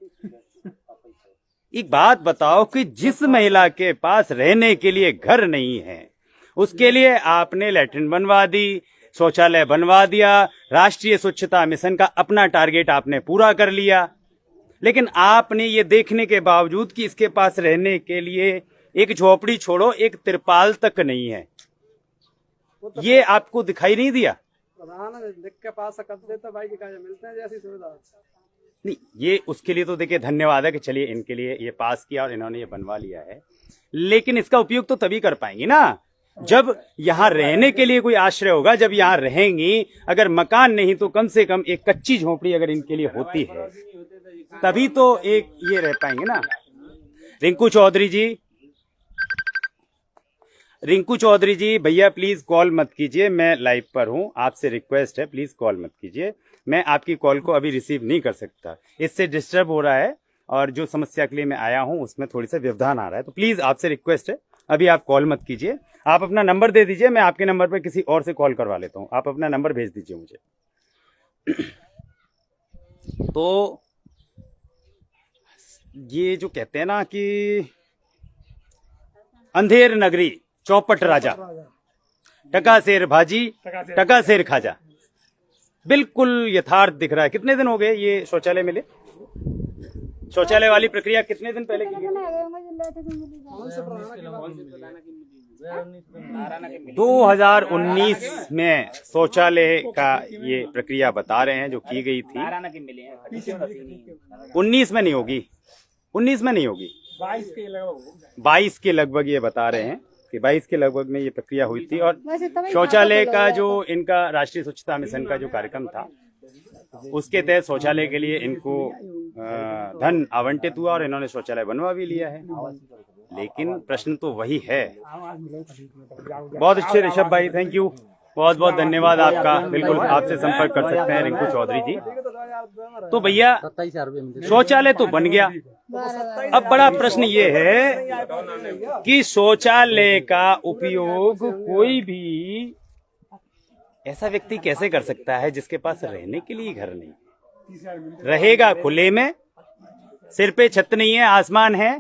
[SPEAKER 1] एक बात बताओ कि जिस महिला के पास रहने के लिए घर नहीं है उसके लिए आपने लैट्रिन बनवा दी, शौचालय बनवा दिया, राष्ट्रीय स्वच्छता मिशन का अपना टारगेट आपने पूरा कर लिया, लेकिन आपने ये देखने के बावजूद कि इसके पास रहने के लिए एक झोपड़ी छोड़ो एक तिरपाल तक नहीं है, ये आपको दिखाई नहीं दिया?
[SPEAKER 3] लिख के पास कर देते भाई मिलते हैं जैसी सुविधा
[SPEAKER 1] नहीं, ये उसके लिए तो देखिए धन्यवाद है कि चलिए इनके लिए ये पास किया और इन्होंने ये बनवा लिया है, लेकिन इसका उपयोग तो तभी कर पाएंगी ना जब यहाँ रहने के लिए कोई आश्रय होगा, जब यहाँ रहेंगी। अगर मकान नहीं तो कम से कम एक कच्ची झोपड़ी अगर इनके लिए होती है तभी तो एक ये रह पाएंगे ना। रिंकू चौधरी जी भैया प्लीज कॉल मत कीजिए, मैं लाइव पर हूँ, आपसे रिक्वेस्ट है प्लीज कॉल मत कीजिए, मैं आपकी कॉल को अभी रिसीव नहीं कर सकता, इससे डिस्टर्ब हो रहा है और जो समस्या के लिए मैं आया हूँ उसमें थोड़ी सा व्यवधान आ रहा है। तो प्लीज आपसे रिक्वेस्ट है अभी आप कॉल मत कीजिए, आप अपना नंबर दे दीजिए, मैं आपके नंबर पर किसी और से कॉल करवा लेता हूँ, आप अपना नंबर भेज दीजिए मुझे। तो ये जो कहते हैं ना कि अंधेर नगरी चौपट राजा, टका शेर भाजी टका शेर खाजा। बिल्कुल यथार्थ दिख रहा है। कितने दिन हो गए ये शौचालय मिले? शौचालय वाली प्रक्रिया कितने दिन पहले की गई? 2019 में शौचालय का ये प्रक्रिया बता रहे हैं जो की गई थी। 19 में नहीं होगी, 19 में नहीं होगी, 22 के लगभग ये बता रहे हैं कि 22 के लगभग में ये प्रक्रिया हुई थी। और शौचालय का जो इनका राष्ट्रीय स्वच्छता मिशन का जो कार्यक्रम था उसके तहत शौचालय के लिए इनको धन आवंटित हुआ और इन्होंने शौचालय बनवा भी लिया है। लेकिन प्रश्न तो वही है। बहुत अच्छे ऋषभ भाई, थैंक यू, बहुत बहुत धन्यवाद आपका। बिल्कुल आपसे संपर्क कर सकते हैं रिंकू चौधरी जी। तो भैया शौचालय तो बन गया, अब बड़ा प्रश्न ये है कि शौचालय का उपयोग कोई भी ऐसा व्यक्ति कैसे कर सकता है जिसके पास रहने के लिए घर नहीं? रहेगा खुले में, सिर पे छत नहीं है, आसमान है,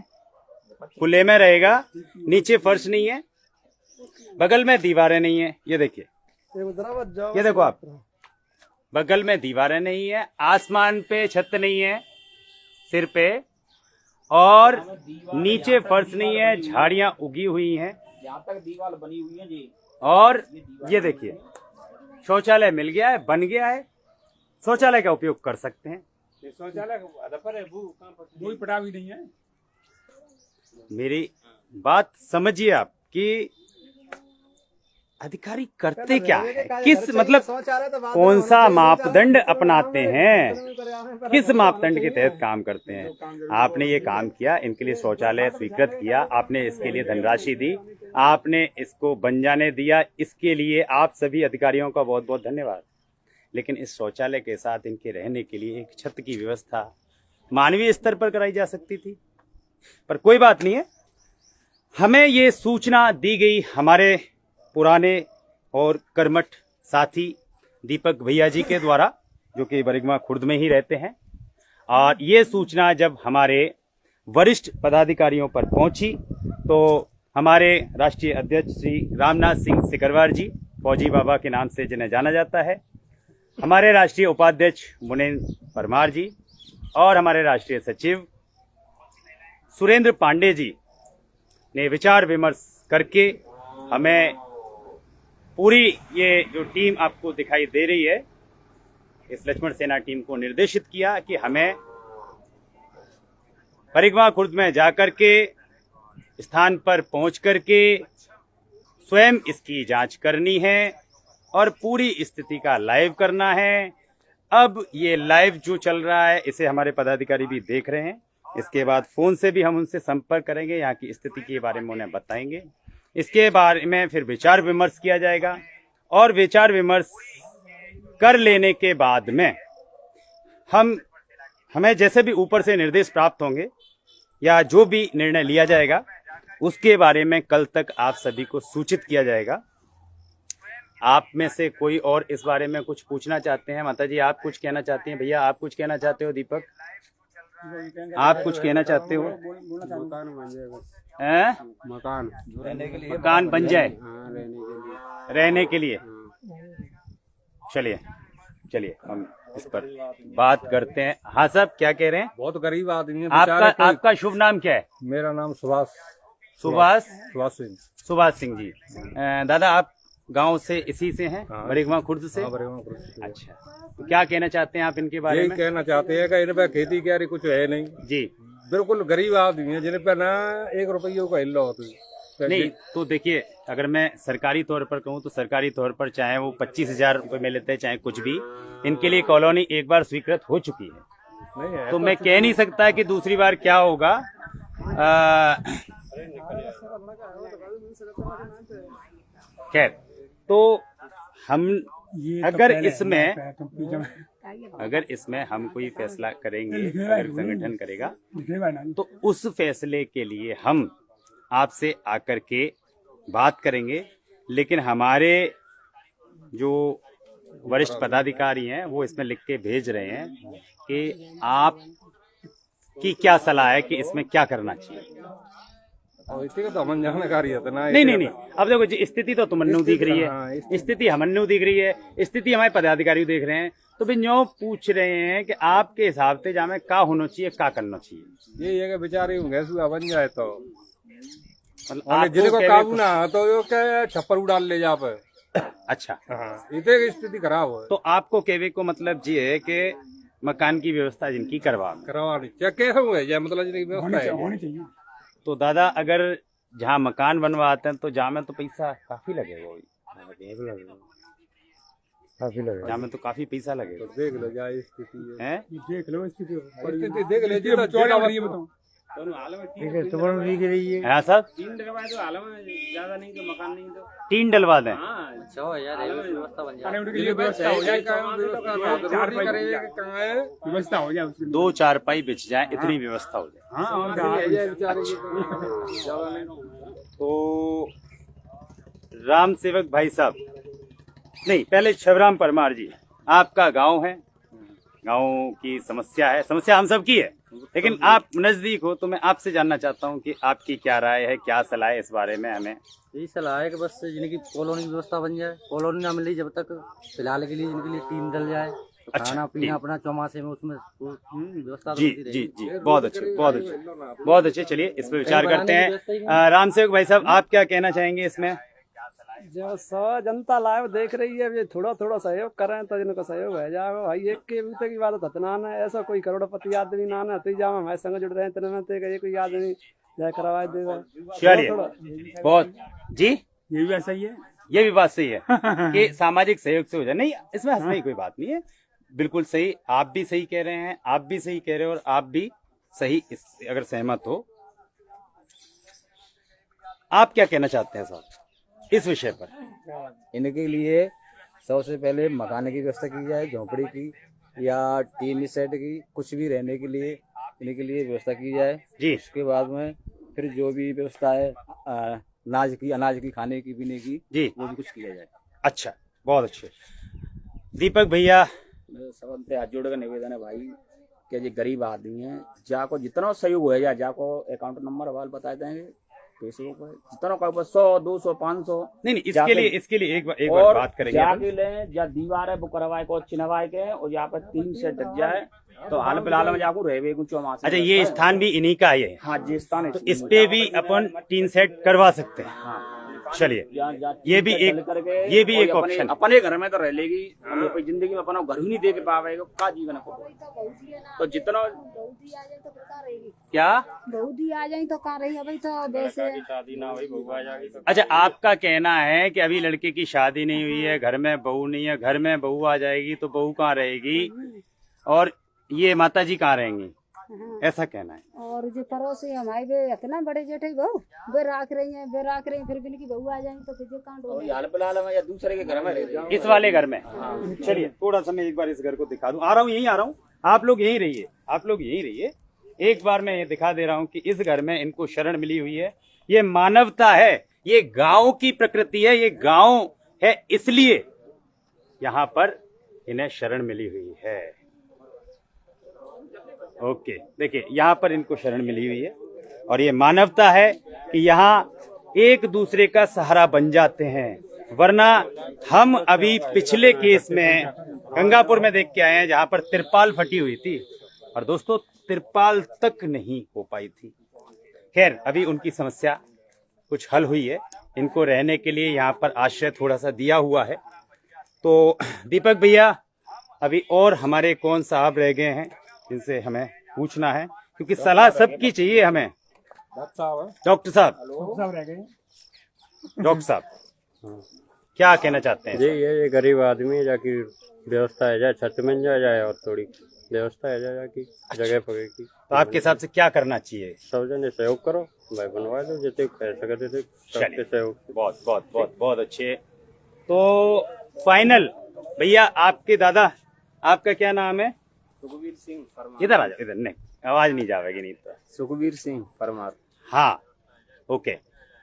[SPEAKER 1] खुले में रहेगा, नीचे फर्श नहीं है, बगल में दीवारें नहीं है। ये देखिए, ये देखो आप, बगल में दीवारें नहीं है, आसमान पे छत नहीं है सिर पे, और नीचे फर्श नहीं है, झाड़ियां उगी हुई हैं,
[SPEAKER 4] यहाँ तक दीवार बनी हुई है जी।
[SPEAKER 1] और ये देखिए शौचालय मिल गया है, बन गया है, शौचालय का उपयोग कर सकते हैं।
[SPEAKER 2] शौचालय कोई पटा भी नहीं है।
[SPEAKER 1] मेरी बात समझिए आप कि अधिकारी करते क्या है, किस मतलब कौन सा मापदंड अपनाते हैं, किस मापदंड के तहत काम करते हैं। आपने ये काम किया, इनके लिए शौचालय स्वीकृत किया, आपने इसके लिए धनराशि दी, आपने इसको बन जाने दिया, इसके लिए आप सभी अधिकारियों का बहुत बहुत धन्यवाद। लेकिन इस शौचालय के साथ इनके रहने के लिए एक छत की व्यवस्था मानवीय स्तर पर कराई जा सकती थी, पर कोई बात नहीं है। हमें ये सूचना दी गई हमारे पुराने और कर्मठ साथी दीपक भैया जी के द्वारा, जो कि बरिगमा खुर्द में ही रहते हैं। और ये सूचना जब हमारे वरिष्ठ पदाधिकारियों पर पहुंची तो हमारे राष्ट्रीय अध्यक्ष श्री रामनाथ सिंह सिकरवार जी, फौजी बाबा के नाम से जिन्हें जाना जाता है, हमारे राष्ट्रीय उपाध्यक्ष मुनेन्द्र परमार जी और हमारे राष्ट्रीय सचिव सुरेंद्र पांडे जी ने विचार विमर्श करके हमें पूरी ये जो टीम आपको दिखाई दे रही है, इस लक्ष्मण सेना टीम को निर्देशित किया कि हमें बरिगमा खुर्द में जाकर के स्थान पर पहुंच करके स्वयं इसकी जांच करनी है और पूरी स्थिति का लाइव करना है। अब ये लाइव जो चल रहा है इसे हमारे पदाधिकारी भी देख रहे हैं। इसके बाद फोन से भी हम उनसे संपर्क करेंगे, यहाँ की स्थिति के बारे में उन्हें बताएंगे। इसके बारे में फिर विचार विमर्श किया जाएगा और विचार विमर्श कर लेने के बाद में हमें जैसे भी ऊपर से निर्देश प्राप्त होंगे या जो भी निर्णय लिया जाएगा उसके बारे में कल तक आप सभी को सूचित किया जाएगा। आप में से कोई और इस बारे में कुछ पूछना चाहते हैं? माता जी आप कुछ कहना चाहती हैं? भैया आप कुछ कहना चाहते हो? दीपक आप कुछ कहना चाहते हो? मकान बन जाए रहने के लिए। चलिए हम इस पर बात करते हैं। हाँ साहब क्या कह रहे हैं?
[SPEAKER 6] बहुत गरीब आदमी है।
[SPEAKER 1] आपका शुभ नाम क्या है?
[SPEAKER 6] मेरा नाम
[SPEAKER 1] सुभाष सिंह जी। दादा आप गांव से इसी से हैं? बरिगमा खुर्द से? अच्छा, तो क्या कहना चाहते हैं आप इनके बारे में?
[SPEAKER 6] कहना चाहते हैं कि इन पे खेती क्यारी कुछ है नहीं
[SPEAKER 1] जी।
[SPEAKER 6] बिल्कुल गरीब आदमी है जिन पे ना 1 रुपये का हिल्ला होता है।
[SPEAKER 1] नहीं तो देखिए, अगर मैं सरकारी तौर पर कहूँ तो सरकारी तौर पर चाहे वो 25,000 रुपये में लेते हैं चाहे कुछ भी, इनके लिए कॉलोनी एक बार स्वीकृत हो चुकी है। तो मैं कह नहीं सकता कि दूसरी बार क्या होगा। खैर, तो हम अगर इसमें हम कोई फैसला करेंगे, अगर संगठन करेगा तो उस फैसले के लिए हम आपसे आकर के बात करेंगे। लेकिन हमारे जो वरिष्ठ पदाधिकारी हैं वो इसमें लिख के भेज रहे हैं कि आप की क्या सलाह है कि इसमें क्या करना चाहिए।
[SPEAKER 6] और इतने तो हम जानकारी है ना।
[SPEAKER 1] नहीं नहीं नहीं, अब देखो जी, स्थिति तो तुमन्नू दिख रही
[SPEAKER 6] हाँ,
[SPEAKER 1] है, स्थिति हमन्नू दिख रही है, स्थिति हमारे पदाधिकारी देख रहे हैं, तो भी न्यो पूछ रहे हैं कि आपके हिसाब से जामे का होना चाहिए, का करना चाहिए।
[SPEAKER 6] ये है कि बेचारे होंगे सुबह बन जाए तो
[SPEAKER 1] मतलब
[SPEAKER 6] और
[SPEAKER 1] आपको
[SPEAKER 6] जिनको
[SPEAKER 1] क्या
[SPEAKER 6] काबू ना हो तो यो क्या छप्पर उड़ाल ले जा पे।
[SPEAKER 1] अच्छा,
[SPEAKER 6] हाँ, इतने की स्थिति खराब हो
[SPEAKER 1] तो आपको कहने को मतलब ये है कि मकान की व्यवस्था जिनकी
[SPEAKER 6] करवानी क्या कैसे हुए या मतलब जिनकी व्यवस्था है
[SPEAKER 2] होनी चाहिए।
[SPEAKER 1] तो दादा अगर जहाँ मकान बनवाते हैं तो जहाँ में तो पैसा काफी लगेगा,
[SPEAKER 6] काफी लगे
[SPEAKER 1] जहाँ में तो काफी पैसा लगेगा
[SPEAKER 6] देख लो क्या स्थिति
[SPEAKER 1] है।
[SPEAKER 2] देख लो स्थिति
[SPEAKER 6] देख लो
[SPEAKER 2] चौड़ा
[SPEAKER 6] जितना
[SPEAKER 2] वाली बताओ।
[SPEAKER 1] हाँ साहब,
[SPEAKER 4] 3 डलवाए तो हाल में ज्यादा नहीं तो मकान नहीं तो
[SPEAKER 1] 3 डलवा दें।
[SPEAKER 2] खाने के लिए व्यवस्था हो जाए, व्यवस्था हो जाए उसकी।
[SPEAKER 1] 2 चारपाई बिछ जाए, इतनी व्यवस्था हो जाए।
[SPEAKER 2] हाँ और
[SPEAKER 1] तो राम सेवक भाई साहब, नहीं पहले शिवराम परमार जी, आपका गांव है, गांव की समस्या है, समस्या हम सब की है, लेकिन आप नजदीक हो तो मैं आपसे जानना चाहता हूं कि आपकी क्या राय है, क्या सलाह है इस बारे में हमें।
[SPEAKER 7] यही सलाह है कि बस जिनकी कॉलोनी की व्यवस्था बन जाए, कॉलोनी ना मिली जब तक फिलहाल के लिए जिनके लिए टीन डल जाए, तो
[SPEAKER 1] अच्छा,
[SPEAKER 7] खाना पीना अपना चौमासे में उसमें व्यवस्था तो
[SPEAKER 1] जी
[SPEAKER 7] होती
[SPEAKER 1] जी
[SPEAKER 7] रहेगी।
[SPEAKER 1] जी, बहुत अच्छे बहुत अच्छे बहुत अच्छे। चलिए इस पर विचार करते हैं। राम सेवक भाई साहब, आप क्या कहना चाहेंगे इसमें?
[SPEAKER 3] जो जनता लाइव देख रही है, ये थोड़ा थोड़ा सहयोग करें तो जिनको सहयोग है जाओ भाई। एक के बूते की बात तो ना है, ऐसा कोई करोड़पति आदमी ना है तो जाओ हमारे संग जुड़ रहे हैं तेरे में ये कोई आदमी जाए करवा देगा।
[SPEAKER 1] चलिए बहुत जी,
[SPEAKER 2] ये भी ऐसा ही है।
[SPEAKER 1] ये भी बात सही है कि सामाजिक सहयोग से हो जाए। नहीं, इसमें हंसने की कोई बात नहीं है, बिल्कुल सही, आप भी सही कह रहे हैं, आप भी सही कह रहे हो और आप भी सही अगर सहमत हो। आप क्या कहना चाहते हैं साहब इस विषय पर?
[SPEAKER 7] इनके लिए सबसे पहले मकान की व्यवस्था की जाए, झोंपड़ी की या टीन सेट की, कुछ भी रहने के लिए इनके लिए व्यवस्था की जाए
[SPEAKER 1] जी।
[SPEAKER 7] उसके बाद में फिर जो भी व्यवस्था है अनाज की खाने की पीने की
[SPEAKER 1] जी,
[SPEAKER 7] वो भी कुछ किया जाए।
[SPEAKER 1] अच्छा, बहुत अच्छे। दीपक भैया,
[SPEAKER 4] सबसे हाथ जोड़ का निवेदन है भाई कि ये गरीब आदमी है, जाको जितना सहयोग हो जाए, जाको अकाउंट नंबर हवाल बता देंगे, फेसबुक पर जितना का 100 200 500
[SPEAKER 1] नहीं इसके लिए एक बार बात करेंगे
[SPEAKER 4] जाके लें, या दीवार है वो करवाए को चिनवाए के और यहाँ पर 3 से डट जाए तो हाल फिलहाल में जाको रहे कुछ।
[SPEAKER 1] अच्छा, ये स्थान भी इन्हीं का ही है?
[SPEAKER 4] हाँ जी, स्थान है,
[SPEAKER 1] तो इस पे भी अपन 3 सेट करवा सकते हैं।
[SPEAKER 4] हाँ।
[SPEAKER 1] चलिए, ये भी एक ऑप्शन।
[SPEAKER 4] अपने घर में तो रह लेगी, कोई जिंदगी में अपना घर ही नहीं दे के पावेगा, का जीवन है तो जितना
[SPEAKER 1] क्या
[SPEAKER 5] बहुदी आ जाए तो कहाँ रही अभी तो वैसे।
[SPEAKER 1] अच्छा, आपका कहना है कि अभी लड़के की शादी नहीं हुई है, घर में बहू नहीं है, घर में बहू आ जाएगी तो बहू कहाँ रहेगी और ये माता जी कहाँ रहेंगी, ऐसा कहना है।
[SPEAKER 5] और जो पड़ोसी हमारे वे इतना बड़े जेठे बहू वे राख रही हैं, फिर भी इनकी बहू आ जाएंगी तो फिर कहाँ डोले।
[SPEAKER 4] हाल फिलहाल में या दूसरे के घर में रह जाओ,
[SPEAKER 1] इस वाले घर में। चलिए थोड़ा सा मैं एक बार इस घर को दिखा दूं, आ रहा हूँ, यहीं आ रहा हूँ, आप लोग यहीं रहिए, एक बार मैं ये दिखा दे रहा हूँ कि इस घर में इनको शरण मिली हुई है। ये मानवता है, ये गांव की प्रकृति है, ये गांव है, इसलिए यहाँ पर इन्हें शरण मिली हुई है। ओके, देखिए यहाँ पर इनको शरण मिली हुई है और ये मानवता है कि यहाँ एक दूसरे का सहारा बन जाते हैं। वरना हम अभी पिछले केस में गंगापुर में देख के आए हैं जहाँ पर तिरपाल फटी हुई थी और दोस्तों तिरपाल तक नहीं हो पाई थी। खैर, अभी उनकी समस्या कुछ हल हुई है, इनको रहने के लिए यहाँ पर आश्रय थोड़ा सा दिया हुआ है। तो दीपक भैया, अभी और हमारे कौन साहब रह गए हैं जिनसे हमें पूछना है, क्योंकि सलाह सबकी चाहिए हमें। डॉक्टर साहब
[SPEAKER 2] रह गए।
[SPEAKER 1] डॉक्टर साहब क्या कहना चाहते हैं?
[SPEAKER 8] जी, ये गरीब आदमी है, जाकि व्यवस्था है जाए, छत में जाए और थोड़ी व्यवस्था है जाए की जगह पकड़ की।
[SPEAKER 1] तो आपके हिसाब से क्या करना चाहिए?
[SPEAKER 8] सब जने सहयोग करो, भाई बनवा दो जितने कह सकते थे सबके सहयोग।
[SPEAKER 1] बहुत बहुत बहुत बहुत अच्छे। तो फाइनल भैया, आपके दादा, आपका क्या नाम है?
[SPEAKER 4] सुखबीर सिंह परमार।
[SPEAKER 1] इधर आ जाओ, इधर नहीं, आवाज नहीं जाएगी नहीं तो।
[SPEAKER 4] सुखबीर सिंह परमार।
[SPEAKER 1] हाँ, ओके,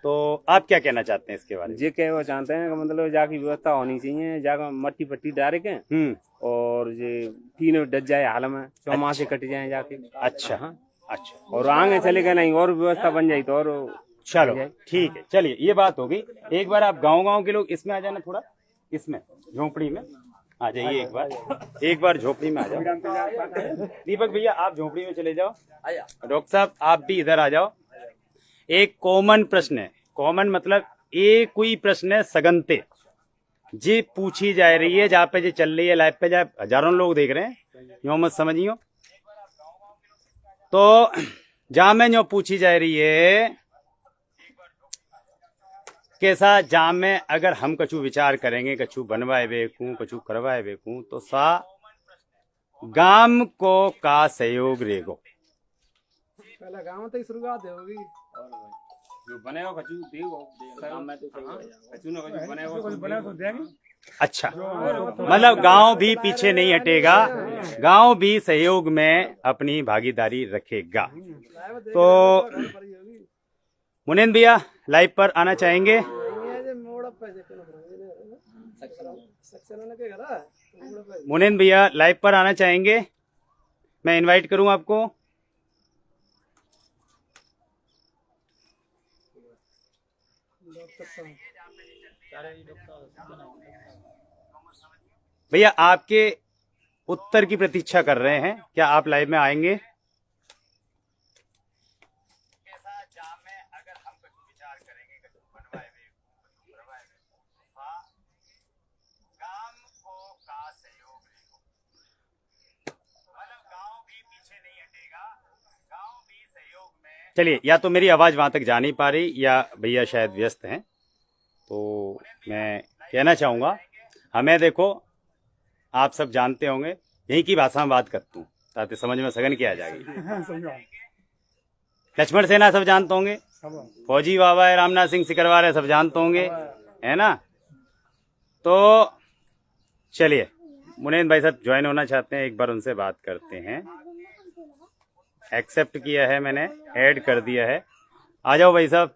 [SPEAKER 1] तो आप क्या कहना चाहते हैं इसके बारे में?
[SPEAKER 2] ये कहना चाहते हैं कि मतलब जाकी व्यवस्था होनी चाहिए, जाकर मट्टी पट्टी डाल के और ये तीन डट जाए हाल में, चौमासे कट जाए जाके।
[SPEAKER 1] अच्छा, हाँ, अच्छा,
[SPEAKER 2] और आगे चले गए नहीं और व्यवस्था बन जाए तो और
[SPEAKER 1] चलो ठीक है, चलिए ये बात होगी। एक बार आप गांव के लोग इसमें आ जाना, थोड़ा इसमें झोपड़ी में आ जाइए, एक बार झोपड़ी में आ जाओ। दीपक भैया आप झोपड़ी में चले जाओ, डॉक्टर साहब आप भी इधर आ जाओ। एक कॉमन प्रश्न है, कॉमन मतलब एक कोई प्रश्न है सगनते जी पूछी जा रही है, जहाँ पे जी चल रही है लाइव पे, जहाँ हजारों लोग देख रहे हैं, यो मत समझियो। तो जहाँ में जो पूछी जा रही है कैसा, जहाँ में अगर हम कछु विचार करेंगे, कछु बनवाए बेकूं, कछु करवाए बेकूं, तो सा गांव को का सहयोग रेगो।
[SPEAKER 3] पहले गाँव तो शुरुआत होगी,
[SPEAKER 2] जो बनेगा कछु देगो गांव में, तो कछु ना कछु बनेगा तो देंगे।
[SPEAKER 1] अच्छा, मतलब गांव भी पीछे नहीं हटेगा, गांव भी सहयोग में अपनी भागीदारी रखेगा। तो मुनीन भैया लाइव पर आना चाहेंगे? मुनीन भैया लाइव पर आना चाहेंगे? मैं इनवाइट करूं आपको। भैया आपके उत्तर की प्रतीक्षा कर रहे हैं, क्या आप लाइव में आएंगे? चलिए, या तो मेरी आवाज वहां तक जा नहीं पा रही या भैया शायद व्यस्त हैं, तो मैं कहना चाहूंगा, हमें देखो आप सब जानते होंगे, यही की भाषा में बात करता हूँ ताकि समझ में सगन की आ जाएगी। लक्ष्मण सेना सब जानते होंगे, फौजी बाबा है रामनाथ सिंह सिकरवार है, सब जानते होंगे, है ना। तो चलिए, मुनीन भाई साहब ज्वाइन होना चाहते हैं, एक बार उनसे बात करते हैं। एक्सेप्ट किया है मैंने, ऐड कर दिया है, आ जाओ भाई साहब।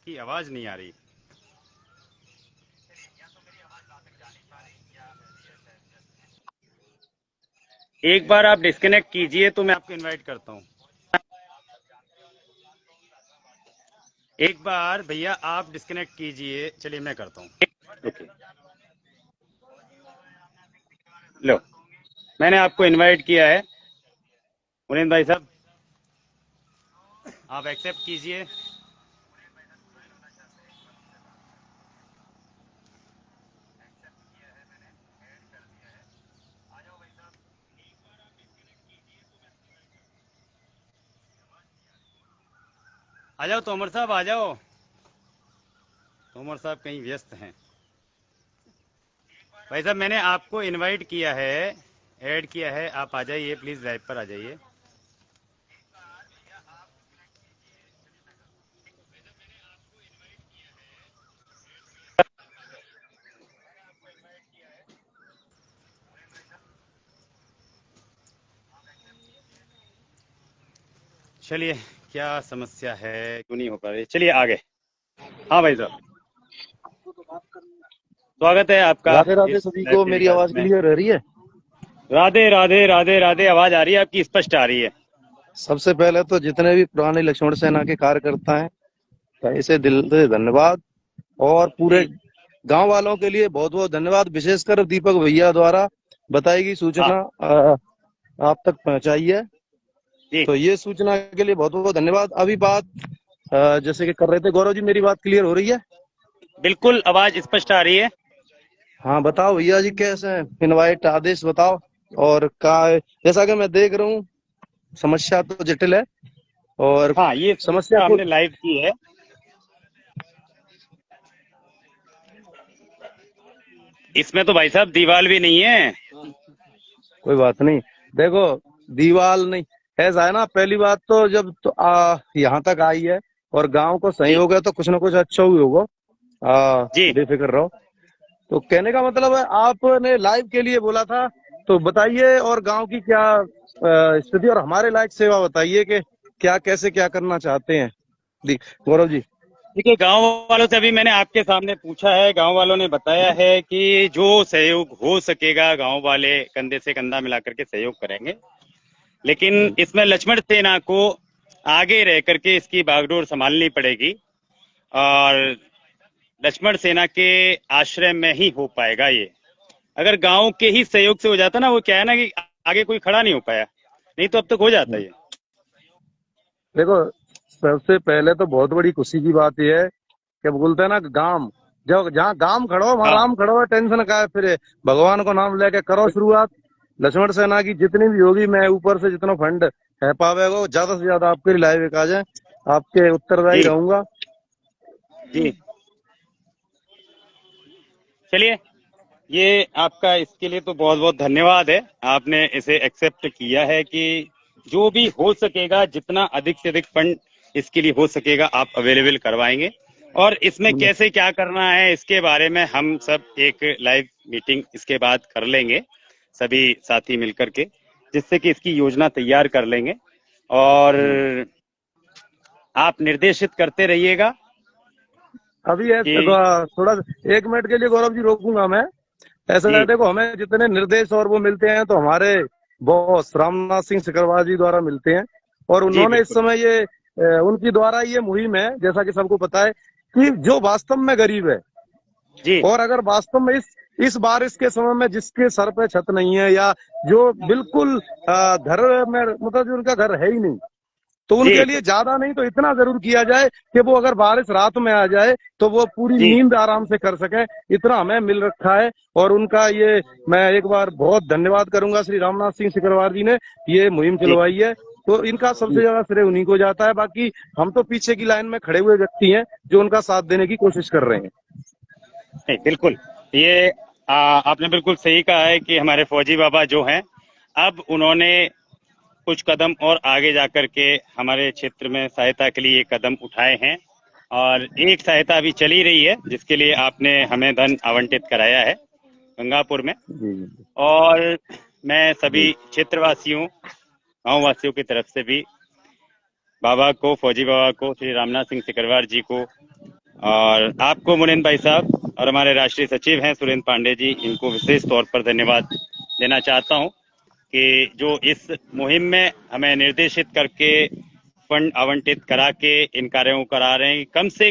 [SPEAKER 1] की आवाज नहीं आ रही, एक बार आप डिस्कनेक्ट कीजिए तो मैं आपको इनवाइट करता हूं। एक बार भैया आप डिस्कनेक्ट कीजिए, चलिए मैं करता हूं। ओके, लो मैंने आपको इनवाइट किया है। मुनीन भाई साहब आप एक्सेप्ट कीजिए। आ जाओ तोमर साहब, आ जाओ। तोमर साहब कहीं व्यस्त हैं। भाई साहब मैंने आपको इनवाइट किया है, ऐड किया है, आप आ जाइए प्लीज, लाइव पर आ जाइए। चलिए, क्या समस्या है, क्यों नहीं हो पा रही, चलिए आगे। हाँ भाई साहब, स्वागत है आपका।
[SPEAKER 9] राधे राधे सभी को, मेरी आवाज क्लियर आ रही है?
[SPEAKER 1] राधे राधे राधे राधे, आवाज आ रही है आपकी, स्पष्ट आ रही है।
[SPEAKER 9] सबसे पहले तो जितने भी पुराने लक्ष्मण सेना के कार्यकर्ता हैं, इसे दिल से धन्यवाद, और पूरे गांव वालों के लिए बहुत बहुत धन्यवाद। विशेषकर दीपक भैया द्वारा बताई गई सूचना आप तक पहुंचाई है, तो ये सूचना के लिए बहुत बहुत धन्यवाद। अभी बात जैसे कि कर रहे थे गौरव जी, मेरी बात क्लियर हो रही है?
[SPEAKER 1] बिल्कुल आवाज स्पष्ट आ रही है।
[SPEAKER 9] हाँ बताओ भैया जी, कैसे इनवाइट आदेश बताओ। और जैसा कि मैं देख रहा हूँ समस्या तो जटिल है, और
[SPEAKER 1] हाँ ये समस्या हमने लाइव की है। इसमें तो भाई साहब दीवार भी नहीं है।
[SPEAKER 9] कोई बात नहीं, देखो दीवार नहीं ऐसा है ना, पहली बात तो जब तो यहाँ तक आई है और गांव को सहयोग है तो कुछ ना कुछ अच्छा ही होगा, बेफिक्र रहो। तो कहने का मतलब है, आपने लाइव के लिए बोला था, तो बताइए और गांव की क्या स्थिति और हमारे लायक सेवा बताइए कि क्या कैसे क्या करना चाहते हैं गौरव जी।
[SPEAKER 1] देखिए, गांव वालों से अभी मैंने आपके सामने पूछा है, गांव वालों ने बताया है कि जो सहयोग हो सकेगा गांव वाले कंधे से कंधा मिला करके सहयोग करेंगे। लेकिन इसमें लक्ष्मण सेना को आगे रह करके इसकी बागडोर संभालनी पड़ेगी और लक्ष्मण सेना के आश्रय में ही हो पाएगा ये। अगर गांव के ही सहयोग से हो जाता ना, वो क्या है ना कि आगे कोई खड़ा नहीं हो पाया, नहीं तो अब तक हो जाता ये।
[SPEAKER 9] देखो, सबसे पहले तो बहुत बड़ी खुशी की बात यह है कि बोलते हैं ना, गांव जब जहाँ गांव खड़ो वहाँ राम खड़ो है, टेंशन का है। फिर भगवान को नाम लेके करो शुरुआत। लक्ष्मण सेना की जितनी भी होगी, मैं ऊपर से जितना फंड है पावेगा ज्यादा से ज्यादा आपके लिए लाइव आ जाए, आपके उत्तरदायी रहूंगा
[SPEAKER 1] जी। चलिए, ये आपका इसके लिए तो बहुत बहुत धन्यवाद है, आपने इसे एक्सेप्ट किया है कि जो भी हो सकेगा, जितना अधिक से अधिक फंड इसके लिए हो सकेगा आप अवेलेबल करवाएंगे। और इसमें कैसे क्या करना है इसके बारे में हम सब एक लाइव मीटिंग इसके बाद कर लेंगे, सभी साथी मिलकर के, जिससे कि इसकी योजना तैयार कर लेंगे और आप निर्देशित करते रहिएगा।
[SPEAKER 9] अभी ऐसा थोड़ा 1 मिनट के लिए गौरव जी रोकूंगा मैं। ऐसा है, देखो, हमें जितने निर्देश और वो मिलते हैं तो हमारे बॉस रामनाथ सिंह सिकरवार जी द्वारा मिलते हैं, और उन्होंने इस समय ये उनकी द्वारा ये मुहिम है, जैसा कि सबको पता है, कि जो वास्तव में गरीब है
[SPEAKER 1] जी,
[SPEAKER 9] और अगर वास्तव में इस बारिश के समय में जिसके सर पे छत नहीं है या जो बिल्कुल घर में, मतलब जो उनका घर है ही नहीं, तो उनके लिए ज्यादा नहीं तो इतना जरूर किया जाए कि वो अगर बारिश रात में आ जाए तो वो पूरी नींद आराम से कर सके, इतना हमें मिल रखा है। और उनका ये मैं एक बार बहुत धन्यवाद करूंगा, श्री रामनाथ सिंह सिकरवार जी ने ये मुहिम चलवाई है, तो इनका सबसे ज्यादा श्रेय उन्हीं को जाता है। बाकी हम तो पीछे की लाइन में खड़े हुए व्यक्ति हैं जो उनका साथ देने की कोशिश कर रहे हैं।
[SPEAKER 1] नहीं, बिल्कुल, ये आपने बिल्कुल सही कहा है कि हमारे फौजी बाबा जो हैं, अब उन्होंने कुछ कदम और आगे जाकर के हमारे क्षेत्र में सहायता के लिए कदम उठाए हैं, और एक सहायता अभी चली रही है जिसके लिए आपने हमें धन आवंटित कराया है गंगापुर में। और मैं सभी क्षेत्रवासियों, गाँव वासियों की तरफ से भी बाबा को, फौजी बाबा को, श्री रामनाथ सिंह सिकरवार जी को, और आपको मुनीन भाई साहब, और हमारे राष्ट्रीय सचिव हैं सुरेंद्र पांडे जी, इनको विशेष तौर पर धन्यवाद देना चाहता हूं कि जो इस मुहिम में हमें निर्देशित करके फंड आवंटित करा के इन कार्यों को करा रहे हैं। कम से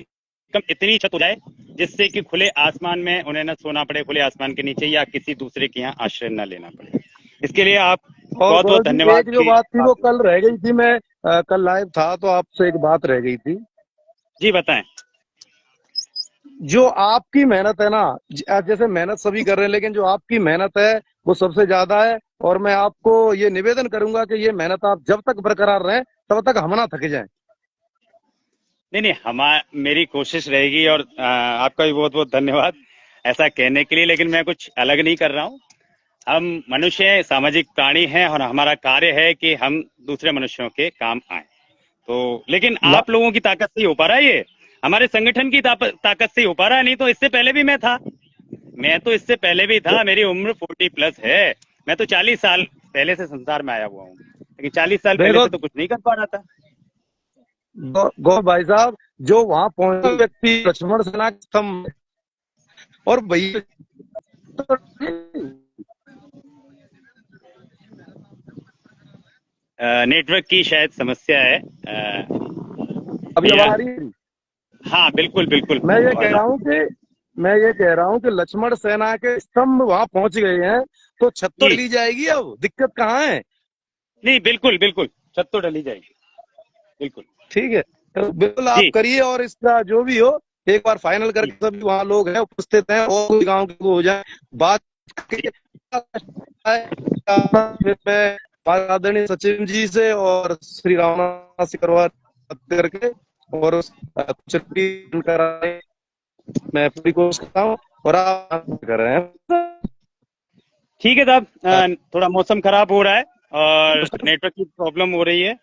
[SPEAKER 1] कम इतनी छत हो जाए जिससे कि खुले आसमान में उन्हें न सोना पड़े, खुले आसमान के नीचे, या किसी दूसरे के यहाँ आश्रय न लेना पड़े। इसके लिए आप बहुत बहुत धन्यवाद।
[SPEAKER 9] जो बात थी वो कल रह गई थी, मैं कल लाइव था तो आपसे एक बात रह गई थी।
[SPEAKER 1] जी बताएं।
[SPEAKER 9] जो आपकी मेहनत है ना, जैसे मेहनत सभी कर रहे हैं, लेकिन जो आपकी मेहनत है वो सबसे ज्यादा है, और मैं आपको ये निवेदन करूंगा कि ये मेहनत आप जब तक बरकरार रहें तब तक हम ना थक जाएं।
[SPEAKER 1] नहीं, मेरी कोशिश रहेगी, और आपका भी बहुत बहुत धन्यवाद ऐसा कहने के लिए, लेकिन मैं कुछ अलग नहीं कर रहा हूँ। हम मनुष्य सामाजिक प्राणी हैं और हमारा कार्य है कि हम दूसरे मनुष्यों के काम आए। तो लेकिन आप लोगों की ताकत से ही हो पा रहा है, ये हमारे संगठन की ताकत से ही हो पा रहा है। नहीं तो इससे पहले भी मैं था, इससे पहले भी था। मेरी उम्र 40+ है, मैं तो 40 साल पहले से संसार में आया हुआ हूँ, लेकिन 40 साल पहले से तो कुछ नहीं कर पा रहा था।
[SPEAKER 9] गौ भाई साहब, जो वहां पहुंचे व्यक्ति लक्ष्मण सेना के स्तंभ, और भैया
[SPEAKER 1] नेटवर्क की शायद समस्या है।
[SPEAKER 9] अभी आवाज आ रही है?
[SPEAKER 1] हाँ बिल्कुल बिल्कुल।
[SPEAKER 9] मैं ये कह रहा हूँ कि लक्ष्मण सेना के स्तंभ वहां पहुंच गए हैं, तो छत तो ली जाएगी। अब दिक्कत कहाँ है?
[SPEAKER 1] नहीं, बिल्कुल बिल्कुल, छत तो डली जाएगी, बिल्कुल
[SPEAKER 9] ठीक है। तो बिल्कुल आप करिए, और इसका जो भी हो एक बार फाइनल करके सभी वहाँ लोग हैं उपस्थित हैं और कोई गाँव के हो जाए बात। आदरणीय सचिव जी से और श्री रामनाथ सिकरवार करके और मैं पूरी कोशिश करता हूँ, और आप कर रहे हैं।
[SPEAKER 1] ठीक है साहब, थोड़ा मौसम खराब हो रहा है और नेटवर्क की प्रॉब्लम हो रही है,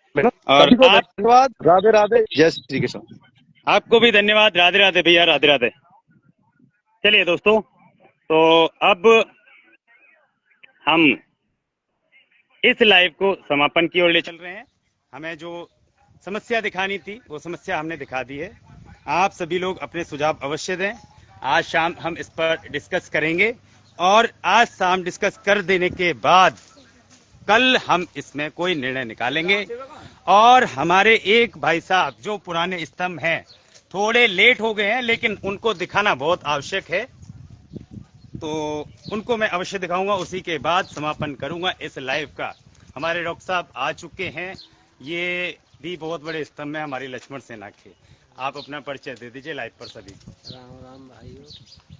[SPEAKER 1] और
[SPEAKER 9] धन्यवाद। राधे राधे, जय श्री कृष्ण।
[SPEAKER 1] आपको भी धन्यवाद। राधे राधे भैया, राधे राधे। चलिए दोस्तों, तो अब हम इस लाइव को समापन की ओर ले चल रहे हैं। हमें जो समस्या दिखानी थी वो समस्या हमने दिखा दी है। आप सभी लोग अपने सुझाव अवश्य दें। आज शाम हम इस पर डिस्कस करेंगे, और आज शाम डिस्कस कर देने के बाद कल हम इसमें कोई निर्णय निकालेंगे। और हमारे एक भाई साहब जो पुराने स्तंभ हैं, थोड़े लेट हो गए हैं, लेकिन उनको दिखाना बहुत आवश्यक है, तो उनको मैं अवश्य दिखाऊंगा। उसी के बाद समापन करूंगा इस लाइव का। हमारे डॉक्टर साहब आ चुके हैं। ये भी बहुत बड़े स्तंभ है हमारी लक्ष्मण सेना के। आप अपना परिचय दे दीजिए लाइव पर सभी।
[SPEAKER 10] राम राम भाइयों,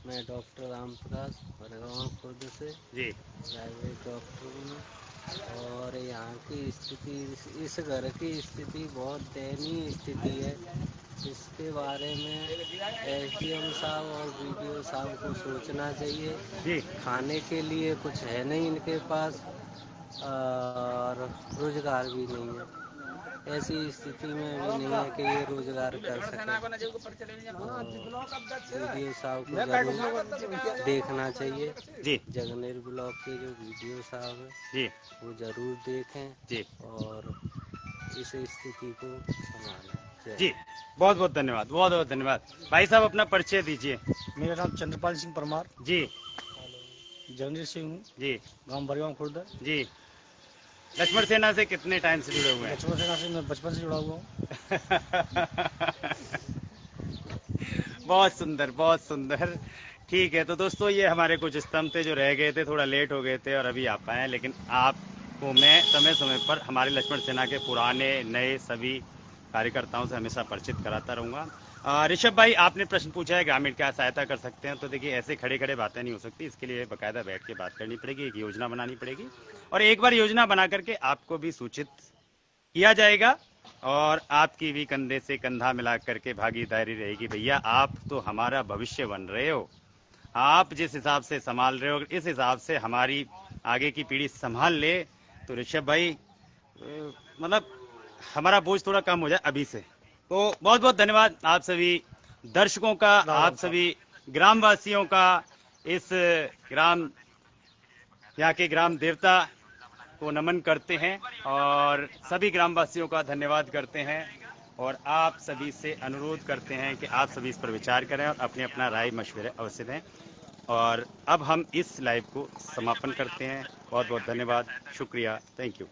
[SPEAKER 10] मैं डॉक्टर राम प्रकाश भरगांव खुर्द से
[SPEAKER 1] जी
[SPEAKER 10] प्राइवेट डॉक्टर हूँ। और यहाँ की स्थिति, इस घर की स्थिति बहुत दयनीय स्थिति है। इसके बारे में एसडीएम साहब और बीडीओ साहब को सोचना चाहिए।
[SPEAKER 1] जी
[SPEAKER 10] खाने के लिए कुछ है नहीं इनके पास और रोजगार भी नहीं है। ऐसी स्थिति में भी नहीं है कि ये रोजगार कर सके। वीडियो साहब को जरूर देखना चाहिए।
[SPEAKER 1] जी
[SPEAKER 10] जगनेर ब्लॉक के जो वीडियो साहब है
[SPEAKER 1] जी
[SPEAKER 10] वो जरूर देखें
[SPEAKER 1] जी
[SPEAKER 10] और इस स्थिति को संभालें।
[SPEAKER 1] जी, बहुत बहुत धन्यवाद, बहुत बहुत धन्यवाद। भाई साहब अपना परिचय दीजिए।
[SPEAKER 11] मेरा नाम चंद्रपाल सिंह परमार,
[SPEAKER 1] जी
[SPEAKER 11] जर्नलिस्ट सिंह हूँ,
[SPEAKER 1] जी
[SPEAKER 11] गांव भरगांव खुर्द।
[SPEAKER 1] जी। लक्ष्मण सेना से कितने टाइम से जुड़े हुए हैं?
[SPEAKER 11] लक्ष्मण सेना से मैं बचपन से जुड़ा हुआ हूँ।
[SPEAKER 1] बहुत सुंदर, बहुत सुंदर। ठीक है, तो दोस्तों ये हमारे कुछ स्तंभ थे जो रह गए थे, थोड़ा लेट हो गए थे और अभी आप आए। लेकिन आपको मैं समय समय पर हमारे लक्ष्मण सेना के पुराने नए सभी कार्यकर्ताओं से हमेशा परिचित कराता रहूँगा। ऋषभ भाई, आपने प्रश्न पूछा है ग्रामीण क्या सहायता कर सकते हैं। तो देखिए, ऐसे खड़े खड़े बातें नहीं हो सकती, इसके लिए बाकायदा बैठ के बात करनी पड़ेगी, एक योजना बनानी पड़ेगी और एक बार योजना बना करके आपको भी सूचित किया जाएगा और आपकी भी कंधे से कंधा मिला करके भागीदारी रहेगी। भैया, आप तो हमारा भविष्य बन रहे हो। आप जिस हिसाब से संभाल रहे हो, इस हिसाब से हमारी आगे की पीढ़ी संभाल ले तो ऋषभ भाई मतलब हमारा बोझ थोड़ा कम हो जाए अभी से। तो बहुत बहुत धन्यवाद आप सभी दर्शकों का, आप सभी ग्रामवासियों का, इस ग्राम यहाँ के ग्राम देवता को नमन करते हैं और सभी ग्रामवासियों का धन्यवाद करते हैं और आप सभी से अनुरोध करते हैं कि आप सभी इस पर विचार करें और अपने अपना राय मशवरे अवश्य दें। और अब हम इस लाइव को समापन करते हैं। बहुत बहुत धन्यवाद, शुक्रिया, थैंक यू।